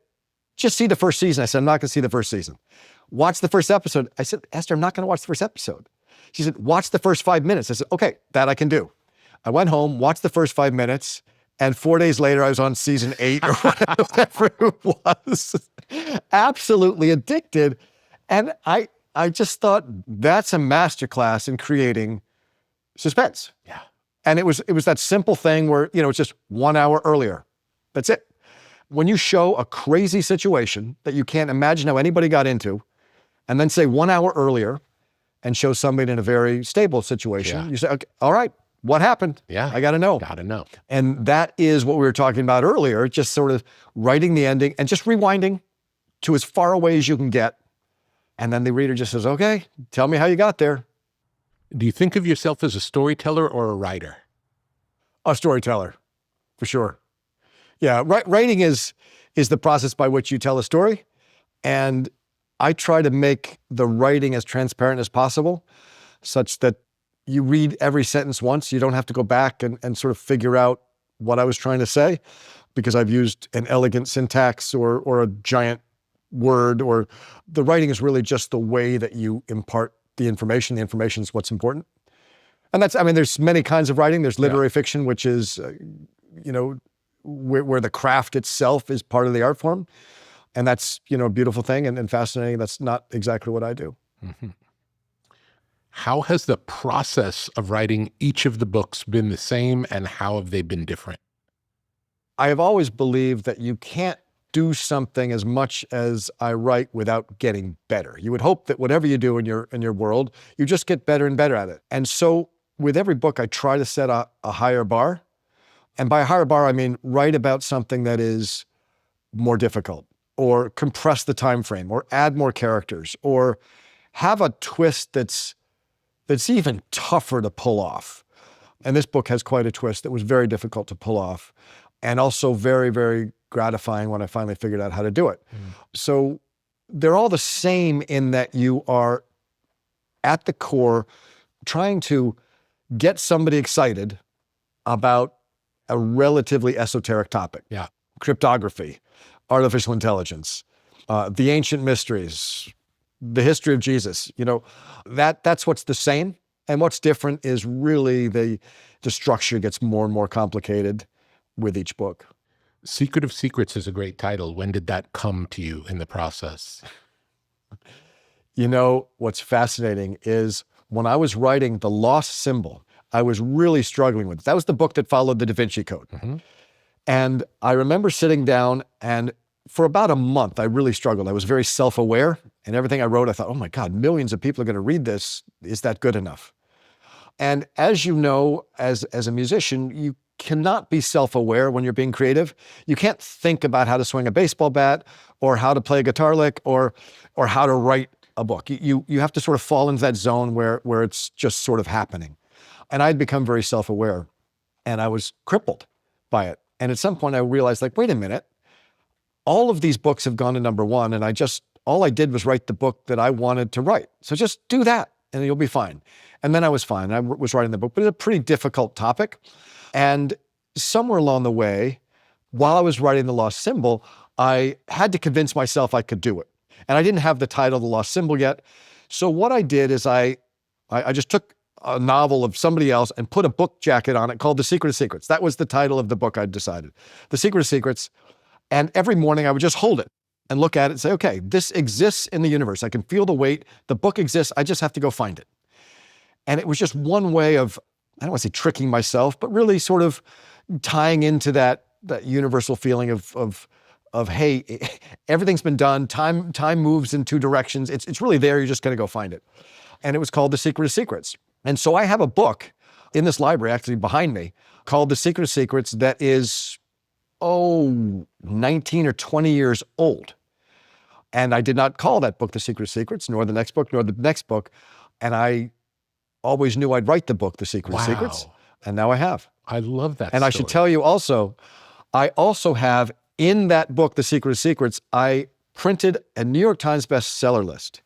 just see the first season. I said, I'm not going to see the first season. Watch the first episode. I said, Esther, I'm not going to watch the first episode. She said, watch the first 5 minutes. I said, okay, that I can do. I went home, watched the first 5 minutes, and 4 days later, I was on season 8 or whatever it was. Absolutely addicted. And I just thought that's a masterclass in creating suspense. Yeah. And it was that simple thing where, it's just 1 hour earlier. That's it. When you show a crazy situation that you can't imagine how anybody got into, and then say 1 hour earlier and show somebody in a very stable situation, you say, okay, all right, what happened? Yeah. I got to know. Got to know. And that is what we were talking about earlier, just sort of writing the ending and just rewinding to as far away as you can get. And then the reader just says, okay, tell me how you got there. Do you think of yourself as a storyteller or a writer? A storyteller, for sure. Yeah, writing is the process by which you tell a story. And I try to make the writing as transparent as possible, such that you read every sentence once. You don't have to go back and sort of figure out what I was trying to say, because I've used an elegant syntax or a giant word, or the writing is really just the way that you impart the information. The information is what's important. And there's many kinds of writing. There's literary fiction, which is, where the craft itself is part of the art form. And that's, a beautiful thing and fascinating. That's not exactly what I do. Mm-hmm. How has the process of writing each of the books been the same, and how have they been different? I have always believed that you can't do something as much as I write without getting better. You would hope that whatever you do in your world, you just get better and better at it. And so with every book, I try to set a higher bar. And by a higher bar, I mean write about something that is more difficult, or compress the time frame, or add more characters, or have a twist that's even tougher to pull off. And this book has quite a twist that was very difficult to pull off, and also very, very gratifying when I finally figured out how to do it. So they're all the same in that you are at the core trying to get somebody excited about a relatively esoteric topic. Yeah. Cryptography, artificial intelligence, the ancient mysteries, the history of Jesus. That's what's the same. And what's different is really the structure gets more and more complicated with each book. Secret of Secrets is a great title. When did that come to you in the process? What's fascinating is when I was writing The Lost Symbol, I was really struggling with it. That was the book that followed the Da Vinci Code. Mm-hmm. And I remember sitting down, and for about a month, I really struggled. I was very self-aware, and everything I wrote, I thought, oh my God, millions of people are going to read this. Is that good enough? And as you know, as a musician, you cannot be self-aware when you're being creative. You can't think about how to swing a baseball bat, or how to play a guitar lick, or how to write a book. You have to sort of fall into that zone where it's just sort of happening. And I'd become very self-aware, and I was crippled by it. And at some point I realized, wait a minute, all of these books have gone to number one, and all I did was write the book that I wanted to write. So just do that and you'll be fine. And then I was fine. I was writing the book, but it's a pretty difficult topic. And somewhere along the way, while I was writing The Lost Symbol, I had to convince myself I could do it. And I didn't have the title, The Lost Symbol, yet. So what I did is I just took a novel of somebody else and put a book jacket on it called The Secret of Secrets. That was the title of the book I'd decided. The Secret of Secrets. And every morning I would just hold it and look at it and say, okay, this exists in the universe. I can feel the weight. The book exists. I just have to go find it. And it was just one way of, I don't want to say tricking myself, but really sort of tying into that universal feeling of hey, everything's been done. Time moves in two directions. It's really there. You're just going to go find it. And it was called The Secret of Secrets. And so I have a book in this library, actually behind me, called The Secret of Secrets that is, 19 or 20 years old. And I did not call that book The Secret of Secrets, nor the next book, nor the next book. And I always knew I'd write the book The Secret of Secrets. And now I have. I love that And I should tell you also, I also have in that book, The Secret of Secrets, I printed a New York Times bestseller list,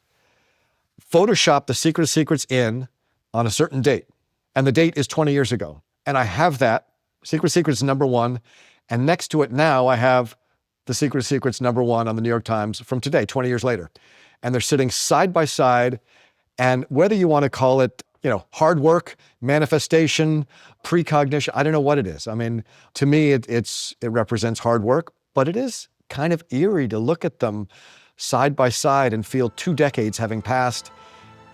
photoshopped The Secret of Secrets in on a certain date, and the date is 20 years ago. And I have that, Secret of Secrets #1, and next to it now I have The Secret of Secrets #1 on the New York Times from today, 20 years later. And they're sitting side by side, and whether you want to call it, hard work, manifestation, precognition, I don't know what it is. I mean, to me, it represents hard work, but it is kind of eerie to look at them side by side and feel 2 decades having passed.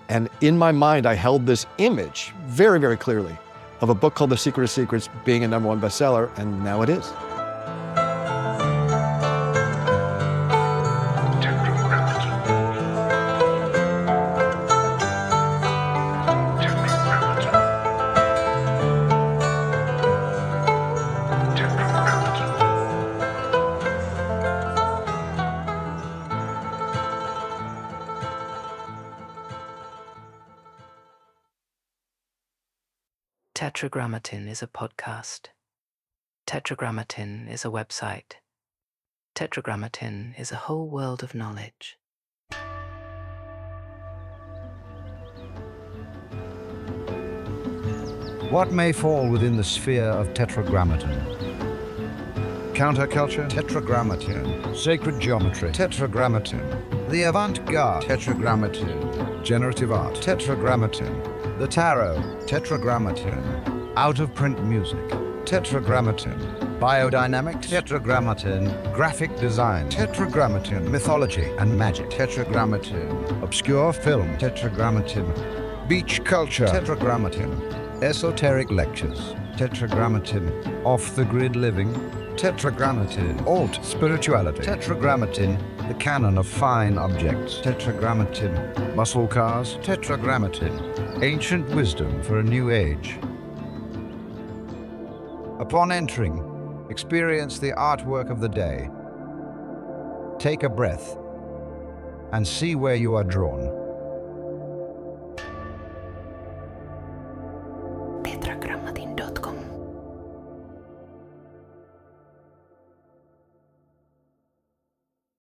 And in my mind, I held this image very, very clearly of a book called The Secret of Secrets being a #1 bestseller, and now it is. Tetragrammaton is a podcast. Tetragrammaton is a website. Tetragrammaton is a whole world of knowledge. What may fall within the sphere of Tetragrammaton? Counterculture? Tetragrammaton. Sacred geometry? Tetragrammaton. The avant-garde? Tetragrammaton. Generative art? Tetragrammaton. The tarot? Tetragrammaton. Out-of-print music? Tetragrammaton. Biodynamics? Tetragrammaton. Graphic design? Tetragrammaton. Mythology and magic? Tetragrammaton. Obscure film? Tetragrammaton. Beach culture? Tetragrammaton. Esoteric lectures? Tetragrammaton. Off-the-grid living? Tetragrammaton. Alt spirituality? Tetragrammaton. The canon of fine objects? Tetragrammaton. Muscle cars? Tetragrammaton. Ancient wisdom for a new age. Upon entering, experience the artwork of the day. Take a breath and see where you are drawn.